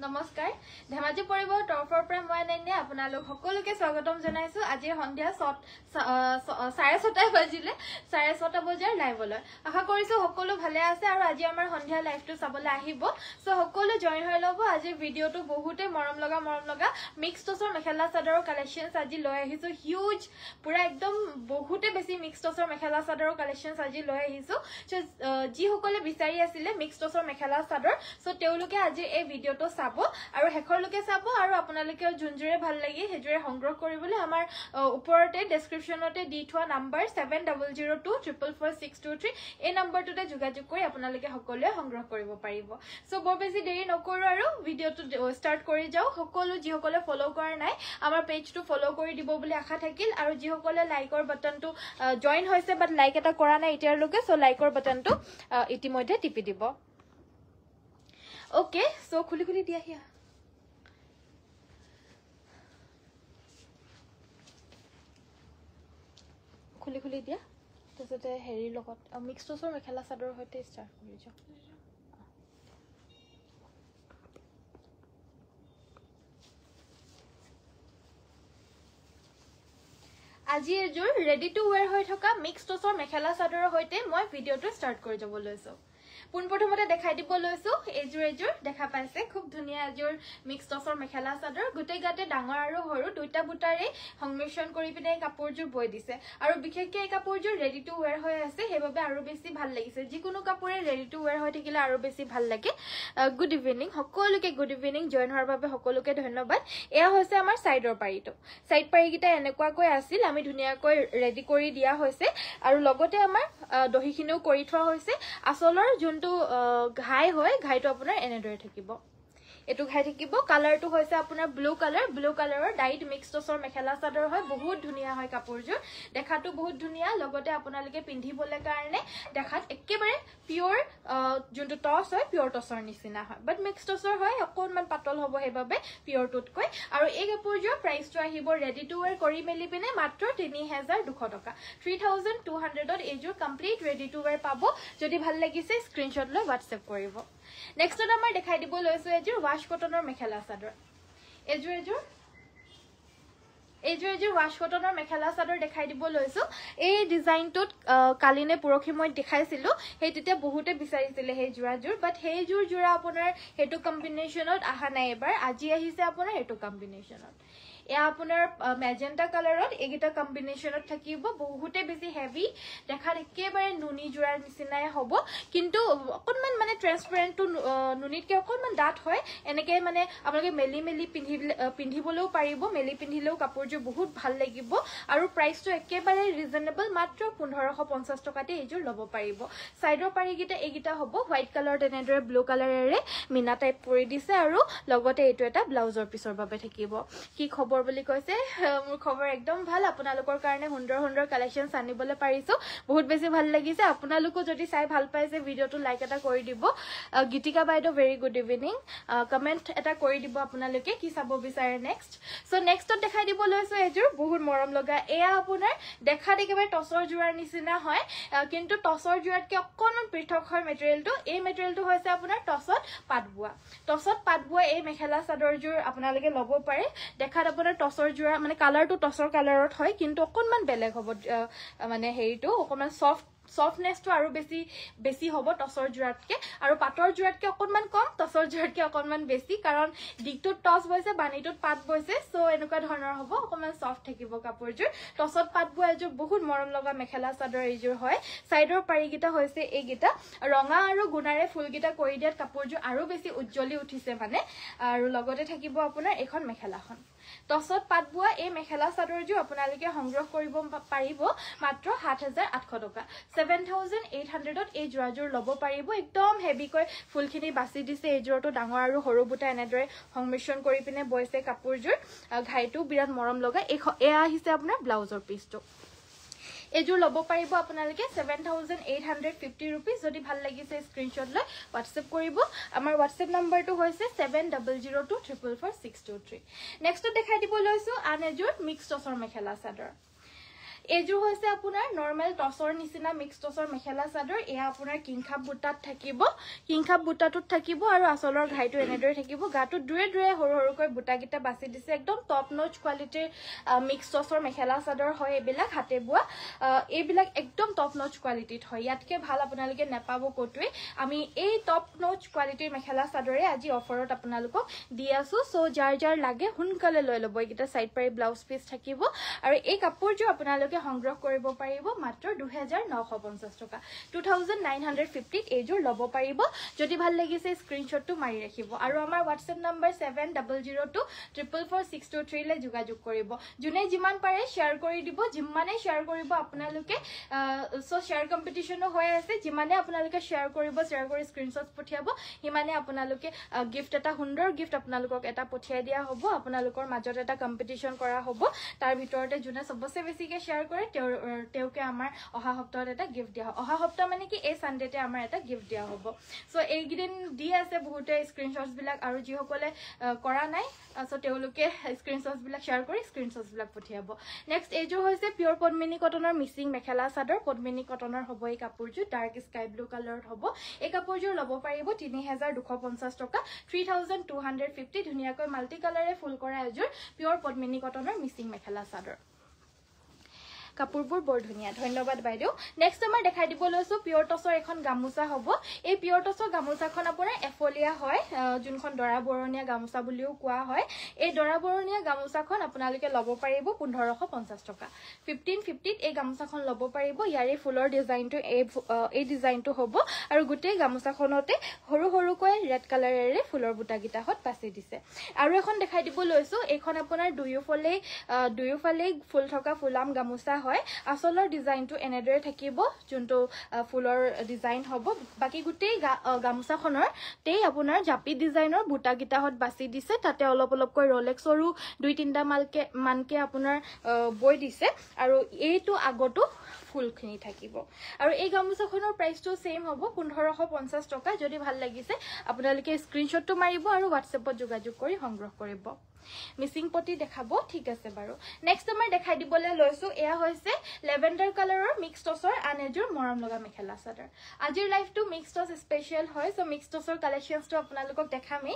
নমস্কাৰ ধেমাজি পৰিবৰ তৰফৰ পৰা মই নাইনে আপোনালোক সকলোকে স্বাগতম জনাইছো আজি সন্ধিয়া 6:30 বাজিলে 6:30 বজাৰ লাইভলৈ আশা কৰিছো সকলো ভালে আছে আৰু আজি আমাৰ সন্ধিয়া লাইভটো চাবলৈ আহিব সো সকলো জয়েন হৈ লব আজি ভিডিওটো বহুতে মৰম লগা মিক্স টছৰ মেখেলা চাদৰৰ কালেকশনছ আজি লৈ আহিছো হিউজ পুৰা একদম বহুতে বেছি মিক্স টছৰ মেখেলা চাদৰৰ কালেকশনছ আজি লৈ আহিছো যি সকলে বিচাৰি আছিল মিক্স টছৰ মেখেলা চাদৰ সো তেওঁলোকে আজি এই ভিডিওটো চাব আৰু হেখৰলৈকে চাব আৰু আপোনালোকে জুনজুৰে ভাল লাগি হেজুৰে সংগ্ৰহ কৰিবলৈ আমাৰ ওপৰতে ডেসক্ৰিপচনতে দি থোৱা নম্বৰ 7002444623 এই নম্বৰটোতে যোগাযোগ কৰি আপোনালোকে সকলোৱে সংগ্ৰহ কৰিব পাৰিব সো বৰ বেছি দেৰি নকৰো আৰু ভিডিওটো ষ্টাৰ্ট কৰি যাও সকলো যি সকলে ফলো কৰা নাই আমাৰ পেজটো ফলো কৰি দিব বুলি আশা থাকিল আৰু যি সকলে লাইকৰ বাটনটো জয়েন হৈছে বাট লাইক এটা কৰা নাই এতিয়ালৈকে সো লাইকৰ বাটনটো ইতিমধ্যে টিপি দিব Okay, so khuli diya hiya. Khuli diya. To sote heri logot mixed tosor mekhela sador hoite start kori jao. আজি এজোৰ ready to wear হৈ থকা mixed tosor mekhela sador hoite moi video to start kori jabo loiso. পুন প্ৰথমতে দেখাই দিব লৈছো Azure দেখা পাইছে খুব ধুনিয়া এজুৰ মিক্স টছৰ মেখেলা চাদৰ গুটেই গাতে ডাঙৰ আৰু সৰু দুইটা বুটাৰে সংমিশ্ৰণ কৰি পিনে কাপোৰজুৰ বৈ দিছে আৰু বিশেষকৈ এই কাপোৰজুৰ ৰেডি টু ওয়্যাৰ হৈ আছে হেবাবে আৰু বেছি ভাল লাগিছে যিকোনো কাপোৰে ৰেডি টু ওয়্যাৰ হৈ থাকিলে আৰু বেছি ভাল লাগে গুড ইভিনিং সকলোকে গুড ইভিনিং জয়েন হোৱাৰ বাবে সকলোকে ধন্যবাদ এয়া হৈছে আমাৰ সাইডৰ পাৰিটো সাইড পাৰিকিটা এনেকুৱাকৈ আছিল আমি ধুনিয়াকৈ ৰেডি কৰি দিয়া হৈছে আৰু লগতে আমাৰ দহিখিনিও কৰি থোৱা হৈছে আসলৰ যোনটো ঘাই হয় ঘাইটো আপোনাৰ এনেদৰে থাকিব এটু ঘাই থাকিব কালাৰটো হৈছে আপোনাৰ ব্লু কালাৰৰ ডাইট মিক্স টছৰ মেখেলা চাদৰ হয় বহুত ধুনিয়া হয় কাপোৰজুৰ দেখাটো বহুত ধুনিয়া লগতে আপোনালোকে পিন্ধিবলৈ কাৰণে দেখাত একেবাৰে পিওৰ যোনটো টছ হয় পিওৰ টছৰ নিচিনা হয় বাট মিক্স টছৰ হয় অকনমান পাতল হ'ব হেবাবে পিওৰ টুটকৈ আৰু এই কাপোৰজুৰ প্ৰাইসটো আহিব ৰেডি টু ওয়্যাৰ কৰি মেলি পিনে মাত্ৰ 3200 টকা 3200 ত এইজুৰ কমপ্লিট ৰেডি টু ওয়্যাৰ পাব যদি ভাল লাগিছে স্ক্ৰিনশ্বট লৈ WhatsApp কৰিব নেক্সট আমাৰ দেখাই দিব লৈছো এজুৰ ওয়াশ কটনৰ মেখেলা চাদৰ এজুৰ ওয়াশ কটনৰ মেখেলা চাদৰ দেখাই দিব লৈছো এই ডিজাইনটোত কালিনে পুৰখি মই দেখাইছিলো হেই তেতিয়া বহুতে বিচাৰিছিলে হেই জোৰাজুৰ বাট হেই জোৰা আপোনাৰ হেতু কম্বিনেশনত আহা নাই এবাৰ আজি আহিছে আপোনাৰ হেতু কম্বিনেশনত এয়া আপোনাৰ মেজেন্টা কালাৰত এগিটা কম্বিনেশনত থাকিব বহুতে বেছি হেভি দেখাত একেবাৰে নুনি জোৰাৰ নিচিনাই হ'ব কিন্তু অকনমান মানে ট্ৰান্সপাৰেন্ট টু নুনিতকে অকনমান ডাঠ হয় এনেকৈ মানে আপোনালোকে মেলি পিন্ধিবলৈও পাৰিব মেলি পিন্ধিলেও কাপোৰজুৰ বহুত ভাল লাগিব আৰু প্ৰাইসটো একেবাৰে ৰিজনেবল মাত্ৰ 1550 টকাতে এইজুৰ ল'ব পাৰিব সাইডৰ পাৰিগিটা এগিটা হ'ব হোৱাইট কালাৰ তেনেদৰে ব্লু কালাৰেৰে মিনা টাইপ কৰি দিছে আৰু লগতে এইটো এটা ব্লাউজৰ পিছৰ বাবে থাকিব কি খবৰ বুলি কৈছে মোৰ খবৰ একদম ভাল আপোনালোকৰ কাৰণে সুন্দৰ কালেকশন আনিবলৈ পাৰিছো বহুত বেছি ভাল লাগিছে আপোনালোকো যদি চাই ভাল পাইছে ভিডিওটো লাইক এটা কৰি দিব গীতিকা বাইদেউ ভেৰি গুড ইভিনিং কমেন্ট এটা কৰি দিব আপোনালোকে কি চাব বিচাৰে নেক্সট সো নেক্সটত দেখাই দিব লৈছো এজুৰ বহুত মৰম লগা এয়া আপোনাৰ দেখাত একেবাৰে টছৰ জোৰাৰ নিচিনা হয় কিন্তু টছৰ জোৰাতকৈ অকনমান পৃথক হয় মেটেৰিয়েলটো এই মেটেৰিয়েলটো হৈছে আপোনাৰ টছত পাতবোৱা এই মেখেলা চাদৰজুৰ আপোনালোকে ল'ব পাৰে দেখাত আপোনাৰ টছৰ জোৰা মানে কালাৰটো টছৰ কালাৰত হয় কিন্তু অকনমান বেলেগ হ'ব মানে হেৰিটো অকনমান সফটনেসটো আৰু বেছি হ'ব টছৰ জোৰাতকে আৰু পাটৰ জোৰাতকে অকনমান কম টছৰ জোৰাতকে অকনমান বেছি কাৰণ দিকটোত টছ বৈছে বানিটোত পাট বৈছে সো এনেকুৱা ধৰণৰ হ'ব অকনমান সফট থাকিব কাপোৰজুৰ টছত পাট বোৱা এজুৰ বহুত মৰম লগা মেখেলা চাদৰ এইজুৰ হয় সাইডৰ পাৰিগিটা হৈছে এইগিটা ৰঙা আৰু গুণাৰে ফুলগিটা কৰি দিয়াত কাপোৰজুৰ আৰু বেছি উজ্জ্বলি উঠিছে মানে আৰু লগতে থাকিব আপোনাৰ এখন মেখেলাখন টছত পাট বোৱা এই মেখেলা চাদৰজুৰ আপোনালোকে সংগ্ৰহ কৰিব পাৰিব মাত্ৰ 7800 টকা 7800 ত এই জোৰাজুৰ ল'ব পাৰিব একদম হেভিকৈ ফুলখিনি বাছি দিছে এই জোৰটো ডাঙৰ আৰু সৰু বুটা এনেদৰে সংমিশ্ৰণ কৰি পিনে বৈছে কাপোৰজুৰ ঘাইটো বিৰাট মৰম লগা এয়া আহিছে আপোনাৰ ব্লাউজৰ পিছটো এজুৰ ল'ব পাৰিব আপোনালোকে 7850 रुपीस যদি ভাল লাগিছে স্ক্ৰিনশ্বট লৈ WhatsApp কৰিব আমাৰ WhatsApp নম্বৰটো হৈছে 7002444623 নেক্সট দেখাই দিব লৈছো আন এজুৰ মিক্স টছৰ মেখেলা চাদৰ এইযোৰ হৈছে আপোনাৰ নৰ্মেল টছৰ নিচিনা মিক্স টছৰ মেখেলা চাদৰ এয়া আপোনাৰ কিংখাপ বুটাত থাকিব কিংখাপ বুটাটোত থাকিব আৰু আচলৰ ঘাইটো এনেদৰে থাকিব গাটো দূৰে দূৰে সৰু সৰুকৈ বুটাকিটা বাছি দিছে একদম টপ নচ কোৱালিটিৰ মিক্স টছৰ মেখেলা চাদৰ হয় এইবিলাক হাতে বোৱা এইবিলাক একদম টপ নচ কোৱালিটিত হয় ইয়াতকে ভাল আপোনালোকে নেপাব কতোৱে আমি এই টপ নচ কোৱালিটিৰ মেখেলা চাদৰে আজি অফাৰত আপোনালোকক দি আছো সো যাৰ যাৰ লাগে হুনকালে লৈ ল'ব এইটা সাইড পাৰি ব্লাউজ পিস থাকিব আৰু এই কাপোৰযোৰ আপোনালোকে সংগ্ৰহ কৰিব পাৰিব মাত্ৰ 2950 টকা 2950 এইযোৰ ল'ব পাৰিব যদি ভাল লাগিছে স্ক্ৰিনশ্বটটো মাৰি ৰাখিব আৰু আমাৰ WhatsApp নম্বৰ 7002444623 লে যোগাযোগ কৰিব যোনে যিমান পাৰে শেয়াৰ কৰি দিব যিমানে শেয়াৰ কৰিব আপোনালোকে সো শেয়াৰ কম্পিটিশনো হৈ আছে যিমানে আপোনালোকে শেয়াৰ কৰিব শেয়াৰ কৰি স্ক্ৰিনশ্বট পঠিয়াব হিমানে আপোনালোকে গিফট এটা সুন্দৰ গিফট আপোনালোকক এটা পঠিয়াই দিয়া হ'ব আপোনালোকৰ মাজত এটা কম্পিটিশন কৰা হ'ব তাৰ ভিতৰতে যোনে সবচে বেছিকে শেয়াৰ কৰে তেওঁকে আমাৰ অহা সপ্তাহত এটা গিফট দিয়া হ'ব অহা সপ্তাহ মানে কি এই সানডেতে আমাৰ এটা গিফট দিয়া হ'ব সো এই গিদিন দি আছে বহুতে স্ক্ৰিনশ্বটছ বিলাক আৰু যি সকলে কৰা নাই সো তেওঁলোকে স্ক্ৰিনশ্বটছ বিলাক শেয়াৰ কৰি স্ক্ৰিনশ্বটছ বিলাক পঠিয়াব নেক্সট এইযোৰ হৈছে পিওৰ পদ্মিনী কটনৰ মিচিং মেখেলা চাদৰ পদ্মিনী কটনৰ হ'ব এই কাপোৰযোৰ ডাৰ্ক স্কাই ব্লু কালাৰত হ'ব এই কাপোৰযোৰ ল'ব পাৰিব 3250 টকা 3250 ধুনিয়াকৈ মাল্টি কালাৰে ফুল কৰা এযোৰ পিওৰ পদ্মিনী কটনৰ মিচিং মেখেলা চাদৰ কাপোৰবোৰ বৰ ধুনিয়া ধন্যবাদ বাইদেউ নেক্সট আমাৰ দেখাই দিব লৈছো পিওৰ টছৰ এখন গামুচা হ'ব এই পিওৰ টছৰ গামুচাখন আপোনাৰ এফলিয়া হয় যোনখন দৰা বৰণীয়া গামুচা বুলিও কোৱা হয় এই দৰা বৰণীয়া গামুচাখন আপোনালোকে ল'ব পাৰিব 1550 টকা 1550 এই গামুচাখন ল'ব পাৰিব ইয়াৰে ফুলৰ ডিজাইনটো এই ডিজাইনটো হ'ব আৰু গোটেই গামুচাখনতে সৰু সৰুকৈ ৰেড কালাৰেৰে ফুলৰ বুটাগিটা হত পাছি দিছে আৰু এখন দেখাই দিব লৈছো এইখন আপোনাৰ দুয়োফালে ফুল থকা ফুলাম গামুচা হয় আসলৰ ডিজাইনটো এনেদৰে থাকিব যোনটো ফুলৰ ডিজাইন হ'ব বাকি গুটেই গামুচাখনৰ তেই আপোনাৰ জাপি ডিজাইনৰ বুটাগিটা হত বাছি দিছে তাতে অলপ অলপকৈ ৰলেক্সৰো 2-3টা মানকে আপোনাৰ বৈ দিছে আৰু এইটো আগটো ফুলখিনি থাকিব আৰু এই গামুচাখনৰ প্ৰাইসটো সেম হ'ব 1550 টকা যদি ভাল লাগিছে আপোনালোকে স্ক্ৰিনশ্বটটো মাৰিব আৰু WhatsAppত যোগাযোগ কৰি সংগ্ৰহ কৰিব মিসিং পটি দেখাব ঠিক আছে বাৰু নেক্সট আমাৰ দেখাই দিবলে লৈছো এয়া হৈছে লেভেন্ডাৰ কালাৰৰ মিক্স টছৰ আনেজুৰ মৰম লগা মেখেলা চাদৰ আজিৰ লাইভটো মিক্স টছ স্পেশাল হয় সো মিক্স টছৰ কালেকশনটো আপোনালোকক দেখামি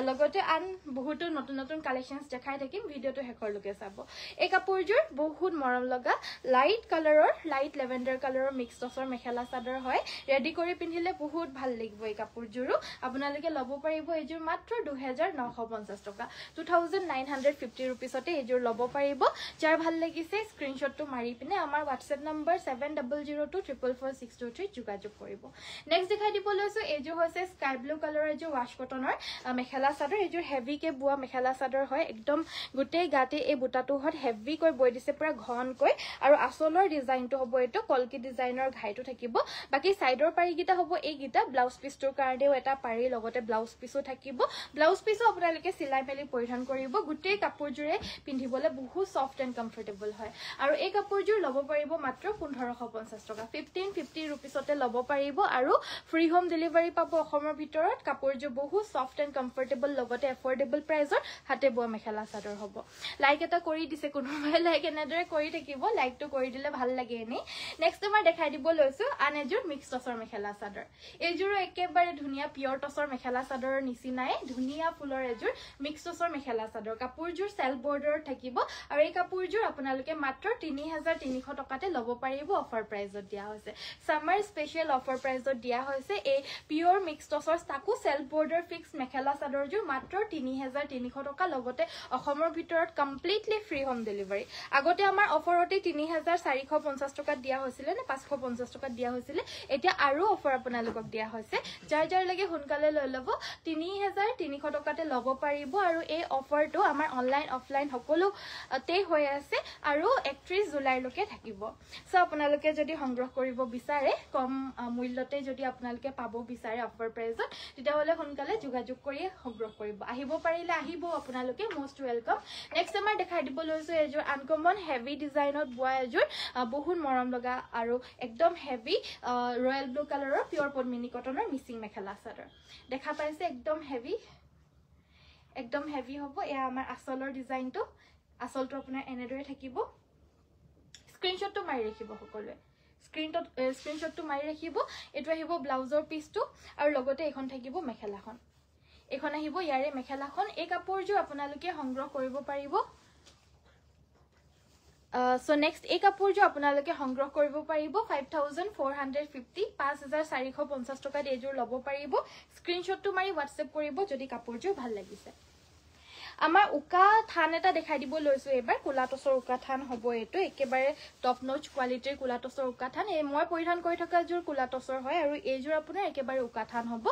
লগতে আন বহুতো নতুন নতুন কালেকশনছ দেখাই থাকিম ভিডিওটো হেকৰলৈকে চাব এই কাপোৰযোৰ বহুত মৰম লগা লাইট লেভেন্ডাৰ কালাৰৰ মিক্স টছৰ মেখেলা চাদৰ হয় ৰেডি কৰি পিন্ধিলে বহুত ভাল লাগিব এই কাপোৰযোৰো আপোনালোকে ল'ব পাৰিব এইযোৰ মাত্ৰ 2950 টকা 2950 रुपीसতে এযোৰ ল'ব পাৰিব যাৰ ভাল লাগিছে স্ক্ৰিনশ্বটটো মাৰি পিনে আমাৰ WhatsApp নম্বৰ 7002444623 যোগাযোগ কৰিব নেক্সট দেখাই দিব লৈছো এযোৰ হৈছে স্কাই ব্লু কালাৰৰ এযোৰ ৱাশ কটনৰ মেখেলা চাদৰ এযোৰ হেভি কে বুৱা মেখেলা চাদৰ হয় একদম গুটেই গাতে এই বুটাটো হত হেভি কৈ বৈ দিছে পুৰা ঘনকৈ আৰু আসলৰ ডিজাইনটো হ'ব এটো কলকি ডিজাইনৰ ঘাইটো থাকিব বাকি সাইডৰ পাৰি গিটা হ'ব এই গিটা ব্লাউজ পিসটোৰ কাৰণেও এটা পাৰি লগতে ব্লাউজ পিসও থাকিব ব্লাউজ পিসও আপোনালোকে সিলাই মেলি পৰিধান কৰিব গুটেই কাপোৰজুৰে পিন্ধিবলে বহুত সফট এন্ড কমফৰ্টেবল হয় আৰু এই কাপোৰজুৰ ল'ব পাৰিব মাত্ৰ 1550 টকা 1550 रुपीसতে ল'ব পাৰিব আৰু ফ্ৰী হোম ডেলিভাৰী পাব অসমৰ ভিতৰত কাপোৰজুৰ বহুত সফট এন্ড কমফৰ্টেবল লগতে এফৰ্ডেবল প্ৰাইজৰ হাতে বোৱা মেখেলা চাদৰ হ'ব লাইক এটা কৰি দিছে কোনোবাই লাইক এনেদৰে কৰি থাকিব লাইকটো কৰি দিলে ভাল লাগে এনে নেক্সট আমাৰ দেখাই দিব লৈছো আনেজুৰ মিক্স টছৰ মেখেলা চাদৰ এইজুৰ একেবাৰে ধুনিয়া পিওৰ টছৰ মেখেলা চাদৰৰ নিচিনাই ধুনিয়া ফুলৰ Azure mix টছৰ mekhela chador কাপোৰজুৰ cell border থাকিব আৰু এই কাপোৰজুৰ আপোনালোকে মাত্ৰ 3300 টকাতে ল'ব পাৰিব অফাৰ প্ৰাইজত দিয়া হৈছে সামাৰ স্পেশাল অফাৰ প্ৰাইজত দিয়া হৈছে এই পিওৰ মিক্স টছৰ তাকো সেল বৰ্ডাৰ ফিক্স মেখেলা চাদৰজুৰ মাত্ৰ 3300 টকা লগতে অসমৰ ভিতৰত কমপ্লিটলি ফ্ৰী হোম ডেলিভাৰী আগতে আমাৰ অফাৰতে 3450 টকা দিয়া হৈছিল নে 550 টকা দিয়া হৈছিল এতিয়া আৰু অফাৰ আপোনালোকক দিয়া হৈছে যাৰ যাৰ লাগে হুনকালে লৈ ল'ব 3300 টকাতে ল'ব পাৰিব আৰু এই অফাৰটো আমাৰ অনলাইন অফলাইন সকলো তে হৈ আছে আৰু 31 জুলাইলৈকে থাকিব সো আপোনালোকে যদি সংগ্ৰহ কৰিব বিচাৰে কম মূল্যতে যদি আপোনালোকে পাব বিচাৰে অফাৰ প্ৰাইজত তেতিয়া হলে হুনকালে যোগাযোগ কৰি সংগ্ৰহ কৰিব আহিব পাৰিলে আহিব আপোনালোকে মোস্ট ওয়েলকাম নেক্সট আমাৰ দেখাই দিব লৈছো এযোৰ আনকমন হেভি ডিজাইনত বুৱা এযোৰ বহুত মৰম লগা আৰু একদম হেভি ৰয়্যাল ব্লু কালাৰৰ পিওৰ পদ্মিনী কটনৰ মিচিং মেখেলা চাদৰ দেখা পাইছে একদম হেভি হ'ব এয়া আমাৰ আসলৰ ডিজাইনটো আসলটো আপোনাৰ এনেদৰে থাকিব স্ক্ৰিনশ্বটটো মাৰি ৰাখিব সকলোৱে স্ক্ৰিনশ্বটটো মাৰি ৰাখিব এটো আহিব ব্লাউজৰ পিসটো আৰু লগতে এখন থাকিব মেখেলাখন এখন আহিব ইয়াৰে মেখেলাখন এই কাপোৰজোৰ আপোনালোকে সংগ্ৰহ কৰিব পাৰিব So next এই কাপোৰজোৰ আপোনালোকে সংগ্ৰহ কৰিব পাৰিব 5450 5450 টকাত এজোৰ ল'ব পাৰিব স্ক্ৰিনশ্বটটো মাৰি WhatsApp কৰিব যদি কাপোৰজোৰ ভাল লাগিছে আমাৰ উকা থান এটা দেখাই দিব লৈছো এবাৰ কুলাটছৰ উকা থান হ'ব এটো একেবাৰে টপ নচ কোৱালিটিৰ কুলাটছৰ উকা থান এই মই পৰিধান কৰি থকা জোৰ কুলাটছৰ হয় আৰু এইজোৰ আপোনাৰ একেবাৰে উকা থান হ'ব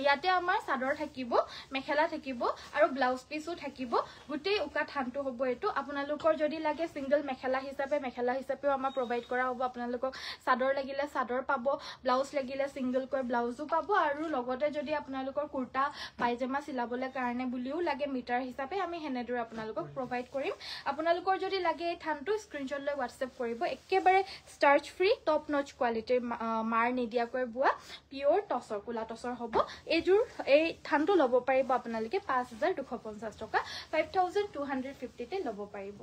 ইয়াতে আমাৰ চাদৰ থাকিব মেখেলা থাকিব আৰু ব্লাউজ পিসও থাকিব গুটেই উকা থানটো হ'ব এটো আপোনালোকৰ যদি লাগে সিঙ্গল মেখেলা হিচাপেও আমাৰ প্ৰভাইড কৰা হ'ব আপোনালোকক চাদৰ লাগিলে চাদৰ পাব ব্লাউজ লাগিলে সিঙ্গল কৈ ব্লাউজও পাব আৰু লগতে যদি আপোনালোকৰ কুৰ্তা পাইজামা চিলাবলৈ কাৰণে বুলিও লাগে মিটাৰ হিচাপে আমি হেনেদৰে আপোনালোকক প্ৰভাইড কৰিম আপোনালোকৰ যদি লাগে এই থানটো স্ক্ৰিনশ্বট লৈ WhatsApp কৰিব একেবাৰে স্টাৰ্চ ফ্ৰী টপ নচ কোৱালিটিৰ মাৰ নিদিয়াকৈ বুৱা পিওৰ টছৰ কুলা টছৰ হ'ব এজোৰ এই থানটো ল'ব পাৰিব আপোনালোকে 5250 টকা 5250 তে ল'ব পাৰিব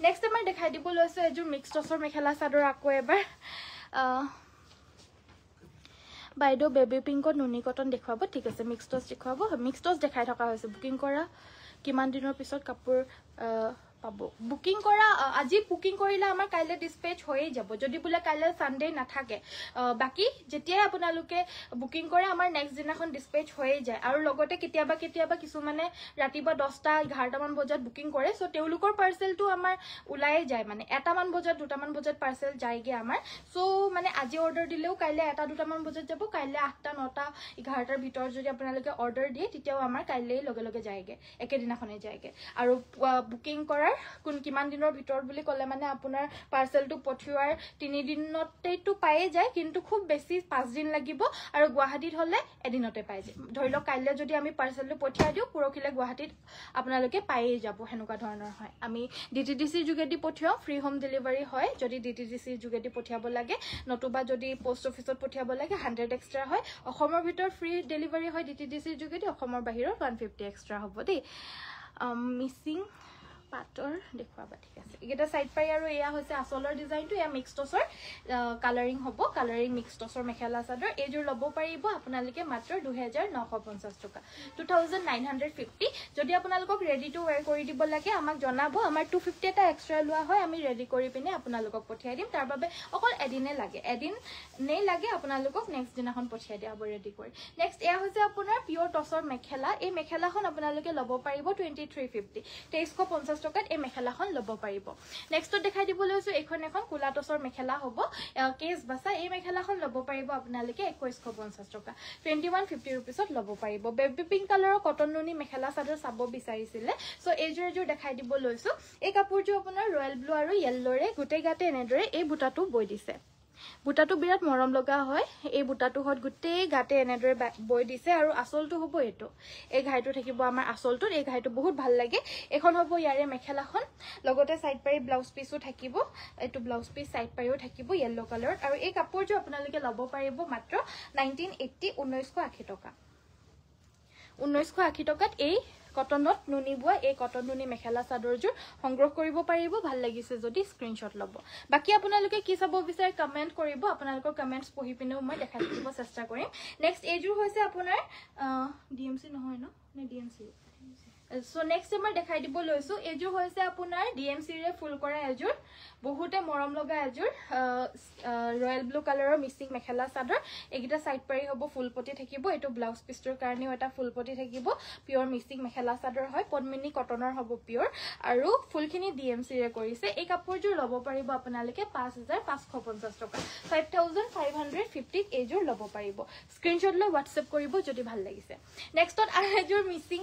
নেক্সট আমাৰ দেখাই দিব লৈছো এজোৰ মিক্স টছৰ মেখেলা চাদৰ আকৌ এবাৰ বাইদেউ বেবি পিংকত নুনি কটন দেখুৱাব ঠিক আছে মিক্স টছ দেখুৱাব মিক্স টছ দেখাই থকা হৈছে বুকিং কৰা কিমান দিনৰ পিছত কাপোৰ পাব বুকিং কৰা আজি বুকিং কৰিলে আমাৰ কাইলে ডিসপেচ হৈ যাব যদি বুলে কাইলে সানডে নাথাকে বাকি যেতিয়া আপোনালোকে বুকিং কৰে আমাৰ নেক্সট দিনাখন ডিসপেচ হৈ যায় আৰু লগতে কেতিয়াবা কিছু মানে ৰাতিবা 10টা 11টা মান বজাত বুকিং কৰে সো তেওলুকৰ পাৰ্সেলটো আমাৰ উলাই যায় মানে এটা মান বজাত দুটা মান বজাত পাৰ্সেল যায়গে আমাৰ সো মানে আজি অৰ্ডাৰ দিলেও কাইলে এটা দুটা মান বজাত যাব কাইলে 8টা 9টা 11টাৰ ভিতৰ যদি আপোনালোকে অৰ্ডাৰ দিয়ে তেতিয়াও আমাৰ কাইলে লগে যায়গে একেদিনাখনে যায়গে আৰু বুকিং কৰাৰ কোন কিমান দিনৰ ভিতৰত বুলি কলে মানে আপোনাৰ পাৰ্সেলটো পঠিওৱাৰ 3 দিনতেটো পায়ে যায় কিন্তু খুব বেছি 5 দিন লাগিব আৰু গুৱাহাটীত হলে এদিনতে পাই যায় ধৰিলক কাইলে যদি আমি পাৰ্সেলটো পঠিয়াই দিও পুৰখিলে গুৱাহাটীত আপোনালোকে পায়ে যাব হেনুকা ধৰণৰ হয় আমি DTDC যোগেদি পঠিয়াও ফ্ৰী হোম ডেলিভাৰী হয় যদি DTDC যোগেদি পঠিয়াব লাগে নতুবা যদি পোষ্ট অফিসত পঠিয়াব লাগে 100 এক্সট্ৰা হয় অসমৰ ভিতৰ ফ্ৰী ডেলিভাৰী হয় DTDC যোগেদি অসমৰ বাহিৰৰ 150 এক্সট্ৰা হ'ব দেই মিসিং পাটৰ দেখুৱাবা ঠিক আছে এটা সাইড পাই আৰু এয়া হৈছে আসলৰ ডিজাইনটো এয়া মিক্স টছৰ কালাৰিং হ'ব কালাৰিং মিক্স টছৰ মেখেলা চাদৰ এজোৰ ল'ব পাৰিব আপোনালোকে মাত্ৰ 2950 টকা 2950 যদি আপোনালোকক ৰেডি টু ওয়্যাৰ কৰি দিব লাগে আমাক জনাব আমাৰ 250 এটা এক্সট্ৰা লোৱা হয় আমি ৰেডি কৰি পিনে আপোনালোকক পঠিয়াই দিম তাৰ বাবে অকল এদিনে লাগে আপোনালোকক নেক্সট দিনাখন পঠিয়াই দিয়া হ'ব ৰেডি কৰি নেক্সট এয়া হৈছে আপোনাৰ পিওৰ টছৰ মেখেলা এই মেখেলাখন আপোনালোকে ল'ব পাৰিব 2350 2350 টকাত এই মেখেলাখন ল'ব পাৰিব নেক্সট দেখাই দিব লৈছো এখন কুলা টছৰ মেখেলা হ'ব কেস বাসা এই মেখেলাখন ল'ব পাৰিব আপোনালোকে 2150 টকা 2150 रुपीसত ল'ব পাৰিব বেবি পিংক কালাৰৰ কটন নুনি মেখেলা চাদৰ চাব বিচাৰিছিলে সো এজোৰ দেখাই দিব লৈছো এই কাপোৰটো আপোনাৰ ৰয়েল ব্লু আৰু য়েল্লোৰে গুটেই গাতে এনেদৰে এই বুটাটো বৈ দিছে বুটাটো বিৰাট মৰম লগা হয় এই বুটাটো হত গুটেই গাতে এনেদৰে বৈ দিছে আৰু আসলটো হ'ব এটো এই ঘাইটো থাকিব আমাৰ আসলটো এই ঘাইটো বহুত ভাল লাগে এখন হ'ব ইয়াৰে মেখেলাখন লগতে সাইড পাৰি ব্লাউজ পিসও থাকিব এটো ব্লাউজ পিস সাইড পাৰিও থাকিব ইয়েলো কালাৰত আৰু এই কাপোৰটো আপোনালোকে ল'ব পাৰিব মাত্ৰ 1980 টকা 1980 টকাত এই কটনত নুনি বুৱা এই কটন নুনি মেখেলা চাদৰজোৰ সংগ্ৰহ কৰিব পাৰিব ভাল লাগিছে যদি স্ক্ৰিনশ্বট ল'ব বাকি আপোনালোকে কি চাব বিচাৰে কমেন্ট কৰিব আপোনালোকৰ কমেন্টছ পঢ়ি পিনেও মই দেখাই দিব চেষ্টা কৰিম নেক্সট এজোৰ হৈছে আপোনাৰ DMC নহয় ন নে DMC সো নেক্সট আমাৰ দেখাই দিব লৈছো এজোৰ হৈছে আপোনাৰ DMC ৰে ফুল কৰা এজোৰ বহুতে মৰম লগা এজোৰ ৰয়েল ব্লু কালাৰৰ মিক্সিং মেখেলা চাদৰ এগিটা সাইড পাৰি হ'ব ফুলপটি থাকিব এটো ব্লাউজ পিসৰ কাৰণেও এটা ফুলপটি থাকিব পিওৰ মিক্সিং মেখেলা চাদৰ হয় পদ্মিনী কটনৰ হ'ব পিওৰ আৰু ফুলখিনি DMC ৰে কৰিছে এই কাপোৰজোৰ ল'ব পাৰিব আপোনালোকে 5550 টকা 5550 এজোৰ ল'ব পাৰিব স্ক্ৰিনশ্বট লৈ WhatsApp কৰিব যদি ভাল লাগিছে নেক্সটত আৰু এজোৰ মিক্সিং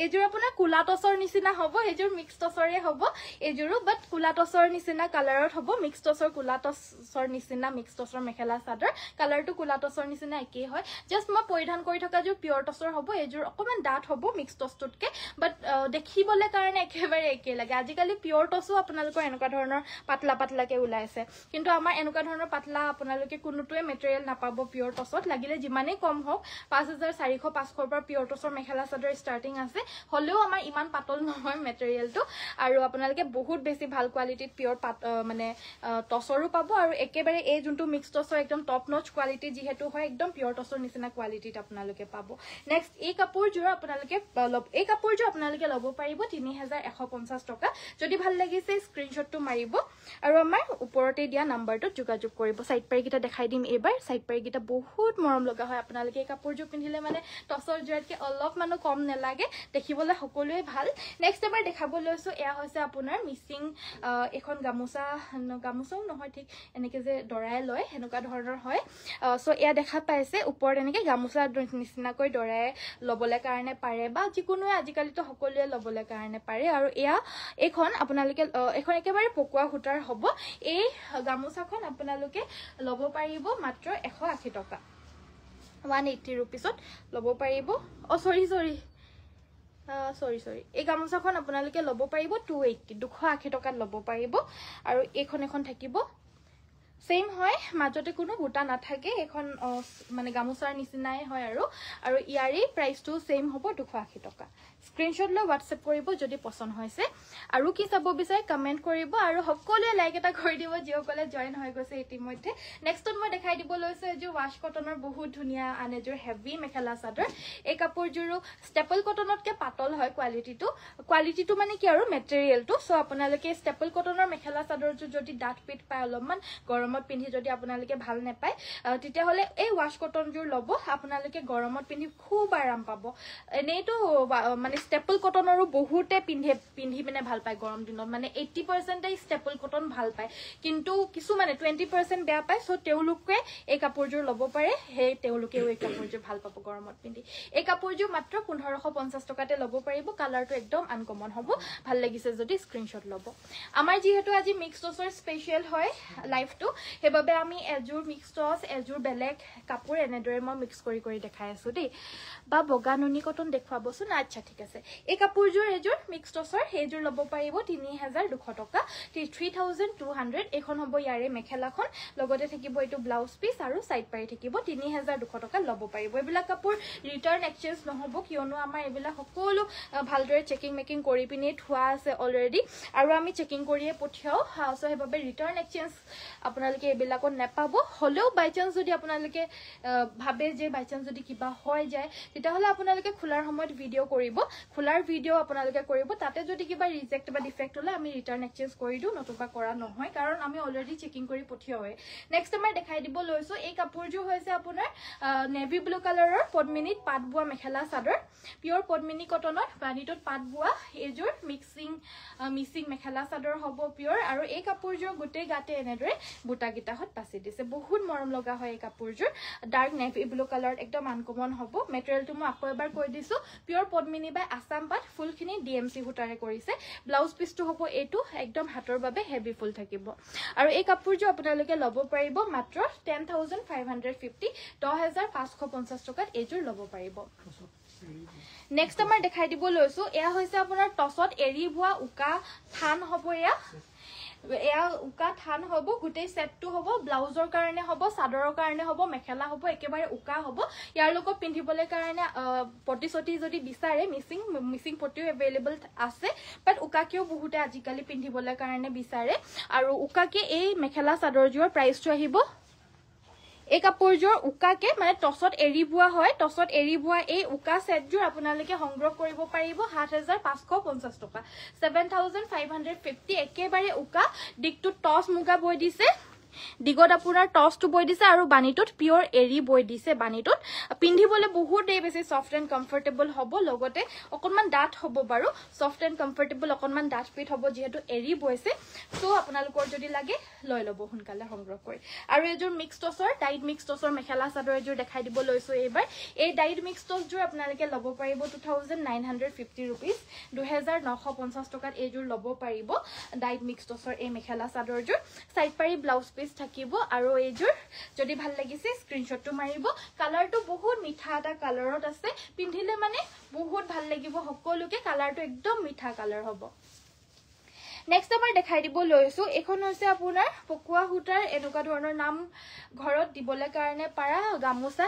এজোৰ আপোনাৰ কুলা টছৰ নিচিনা হ'ব এজোৰ মিক্স টছৰে হ'ব এজোৰো বাট কুলা টছৰ নিচিনা কালাৰত হ'ব মিক্স টছৰ কুলা টছৰ নিচিনা মিক্স টছৰ মেখেলা চাদৰ কালাৰটো কুলা টছৰ নিচিনা একেই হয় জাস্ট মই পৰিধান কৰি থকা জোৰ পিওৰ টছৰ হ'ব এজোৰ অকমান ডাঠ হ'ব মিক্স টছ টছটোতকে বাট দেখিবলৈ কাৰণে একেবাৰে একে লাগে আজিকালি পিয়ৰ টছো আপোনালোকৰ এনেকুৱা ধৰণৰ পাতলা পাতলাকে ওলাইছে কিন্তু আমাৰ এনেকুৱা ধৰণৰ পাতলা আপোনালোকে কোনোটোৱে মেটেৰিয়েল নাপাব পিয়ৰ টছত লাগিলে যিমানেই কম হওক 5400 500 পৰা পিয়ৰ টছৰ মেখেলা চাদৰ ষ্টাৰ্টিং আছে হলেও আমাৰ ইমান পাতল নহয় মেটেৰিয়েলটো আৰু আপোনালোকে বহুত বেছি ভাল কোৱালিটিত পিয়ৰ মানে টছৰো পাব আৰু একেবাৰে এই যোনটো মিক্স টছৰ একদম টপ নচ কোৱালিটি যেহেতু হয় একদম পিয়ৰ টছৰ নিচিনা কোৱালিটিত আপোনালোকে পাব নেক্সট এই কাপোৰযোৰ আপোনালোকে ল'ব পাৰিব 3150 টকা যদি ভাল লাগিছে স্ক্ৰিনশ্বটটো মাৰিব আৰু আমাৰ ওপৰতে দিয়া নাম্বাৰটোত যোগাযোগ কৰিব সাইড পাৰিকিটা দেখাই দিম এবাৰ সাইড পাৰিকিটা বহুত মৰম লগা হয় আপোনালোকে এই কাপোৰযোৰ পিন্ধিলে মানে টছৰ জোৰতকে অলপ মানো কম নেলাগে দেখিবলৈ সকলোৱে ভাল নেক্সট এবাৰ দেখাব লৈছো এয়া হৈছে আপোনাৰ মিচিং এখন গামোচাও নহয় ঠিক এনেকে যে দৰাই লয় হেনেকুৱা ধৰণৰ হয় সো এয়া দেখা পাইছে ওপৰত এনেকে গামোচা নিচিনাকৈ দৰাই লবলে কাৰণে পাৰে বা যিকোনো আজিকালিতো সকলোৱে লবলে কাৰণে পাৰে আৰু এয়া এখন আপোনালোকে এখন একেবাৰে পকুৱা সূতাৰ হ'ব এই গামোচাখন আপোনালোকে লব পাৰিব মাত্ৰ 180 টকা 180 रुपीसत লব পাৰিব সৰি এই গামোচাখন আপোনালোকে লব পাৰিব 280 টকাত লব পাৰিব আৰু এখন থাকিব সেম হয় মাজতে কোনো বুটা নাথাকে এখন মানে গামোচাৰ নিচিনাই হয় আৰু ইয়াৰে প্ৰাইসটো সেম হ'ব 280 টকা স্ক্ৰিনশ্বট লৈ WhatsApp কৰিব যদি পছন্দ হৈছে আৰু কি চাব বিচাৰে কমেন্ট কৰিব আৰু সকলোৱে লাইক এটা কৰি দিব যিসকলে জয়েন হৈ গৈছে ইতিমধ্যে নেক্সটত মই দেখাই দিব লৈছো এজোৰ ওয়াশ কটনৰ বহুত ধুনিয়া আনেজোৰ হেভি মেখেলা চাদৰ এই কাপোৰযোৰো ষ্টেপল কটনতকে পাতল হয় কোৱালিটিটো মানে কি আৰু মেটেৰিয়েলটো সো আপোনালোকে ষ্টেপল কটনৰ মেখেলা চাদৰযোৰ যদি ডাঠ পিট পায় অলপমান গৰমত পিন্ধি যদি আপোনালোকে ভাল নেপায় তেতিয়া হলে এই ওয়াশ কটনযোৰ লব আপোনালোকে গৰমত পিন্ধি খুব আৰাম পাব এনেটো মানে ষ্টেপল কটনৰো বহুতে পিন্ধি মানে ভাল পায় গৰম দিনত মানে 80% ষ্টেপল কটন ভাল পায় কিন্তু কিছু মানে 20% বেয়া পায় সো তেওলোকে এই কাপোৰযোৰ লব পাৰে হে তেওলোকেও এই কাপোৰযোৰ ভাল পাব গৰমত পিন্ধি এই কাপোৰযোৰ মাত্ৰ 1550 টকাতে লব পাৰিব কালাৰটো একদম আনকমন হ'ব ভাল লাগিছে যদি স্ক্ৰিনশ্বট লব আমাৰ যেহেতু আজি মিক্স টছৰ স্পেশাল হয় লাইভটো হেবাবে আমি এজোৰ মিক্স টছ এজোৰ বেলেগ কাপোৰ এনেদৰে মই মিক্স কৰি দেখাই আছো দেই বা বগা নুনি কটন দেখুৱাবচোন আচ্ছা ঠিক আছে এই কাপোৰযোৰ এজোৰ মিক্স টছৰ হেজোৰ লব পাৰিব 3200 টকা 3200 এখন হ'ব ইয়াৰে মেখেলাখন লগতে থাকিব এটো ব্লাউজ পিস আৰু সাইড পাৰি থাকিব 3200 টকা লব পাৰিব এইবিলাক কাপোৰ ৰিটাৰ্ন এক্সচেঞ্জ নহব কিয়নো আমাৰ এইবিলাক সকলো ভালদৰে চেকিং মেকিং কৰি পিনে থোৱা আছে অলৰেডি আৰু আমি চেকিং কৰিয়ে পঠিয়াও সো হেবাবে ৰিটাৰ্ন এক্সচেঞ্জ আপোনালোকে এইবিলাকত নেপাব হলেও বাই চান্স যদি আপোনালোকে ভাবে যে বাই চান্স যদি কিবা হয় যায় তেতিয়া হলে আপোনালোকে খোলাৰ সময়ত ভিডিও কৰিব খোলাৰ ভিডিও আপোনালোকে কৰিব তাতে যদি কিবা ৰিজেক্ট বা ডিফেক্ট হলে আমি ৰিটাৰ্ন এক্সচেঞ্জ কৰি দিও নতুবা কৰা নহয় কাৰণ আমি অলৰেডি চেকিং কৰি পঠিয়াওৱে নেক্সট আমাৰ দেখাই দিব লৈছো এই কাপোৰযোৰ হৈছে আপোনাৰ নেভি ব্লু কালাৰৰ পদ্মিনীত পাট বুৱা মেখেলা চাদৰ পিওৰ পদ্মিনী কটনৰ বানিটোত পাট বুৱা এজোৰ মিক্সিং মেখেলা চাদৰ হ'ব পিওৰ আৰু এই কাপোৰযোৰ গোটেই গাতে এনেদৰে বুটা গিটাহত পাছি দিছে বহুত মৰম লগা হয় এই কাপোৰযোৰ ডাৰ্ক নেভি ব্লু কালাৰত একদম আনকমন হ'ব মেটেৰিয়েলটো মই আকৌ এবাৰ কৈ দিছো পিওৰ পদ্মিনী বাই আসাম পাট ফুলখিনি DMC সূতাৰে কৰিছে ব্লাউজ পিসটো হ'ব এটো একদম হাতৰ বাবে হেভি ফুল থাকিব আৰু এই কাপোৰযোৰ আপোনালোকে লব পাৰিব মাত্ৰ 10550 10550 টকাত এজোৰ লব পাৰিব নেক্সট আমাৰ দেখাই দিব লৈছো এয়া হৈছে আপোনাৰ টছত এৰি ভুৱা উকা থান হ'ব এয়া উকা থান হ'ব গুটেই সেটটো হ'ব ব্লাউজৰ কাৰণে হ'ব সাদৰৰ কাৰণে হ'ব মেখেলা হ'ব একেবাৰে উকা হ'ব ইয়াৰ লগত পিন্ধিবলৈ কাৰণে পটিছটি যদি বিচাৰে মিসিং পটিও अवेलेबल আছে বাট উকাকেও বহুতে আজিকালি পিন্ধিবলৈ কাৰণে বিচাৰে আৰু উকাকে এই মেখেলা সাদৰযোৰ প্ৰাইসটো আহিব এই কাপোৰযোৰ উকাকে মানে টছত এৰি বুৱা হয় টছত এৰি বুৱা এই উকা সেটযোৰ আপোনালোকে সংগ্ৰহ কৰিব পাৰিব 7550 টকা 7550 একেবাৰে উকা দিকটো টছ মুগা বৈ দিছে দিগত আপোনাৰ টছটো বৈ দিছে আৰু বানিটোত পিওৰ এৰি বৈ দিছে বানিটোত পিন্ধিবলৈ বহুত বেছি সফট এন্ড কমফৰ্টেবল হ'ব লগতে অকনমান ডাঠ হ'ব বাৰু সফট এন্ড কমফৰ্টেবল অকনমান ডাঠ পিট হ'ব যেহেতু এৰি বৈছে সো আপোনালোকৰ যদি লাগে লৈ লব সোনকালে সংগ্ৰহ কৰি আৰু এজোৰ mix টছৰ died mix টছৰ mekhela chador এজোৰ দেখাই দিব লৈছো এইবাৰ এই ডাইড মিক্স টছযোৰ আপোনালোকে লব পাৰিব 2950 रुपीस 2950 টকাত এজোৰ লব পাৰিব ডাইড মিক্স টছৰ এই মেখেলা চাদৰযোৰ সাইড পাৰি ব্লাউজ পিস পিস থাকিব আৰু এইজোৰ যদি ভাল লাগিছে স্ক্ৰিনশ্বটটো মাৰিব কালাৰটো বহুত মিঠা এটা কালাৰত আছে পিন্ধিলে মানে বহুত ভাল লাগিব সকলোকে কালাৰটো একদম মিঠা কালাৰ হ'ব নেক্সট আমাৰ দেখাই দিব লৈছো এখন হৈছে আপোনাৰ পকুৱা হুটাৰ এনেকুৱা ধৰণৰ নাম ঘৰত দিবলৈ কাৰণে পাৰা গামোচা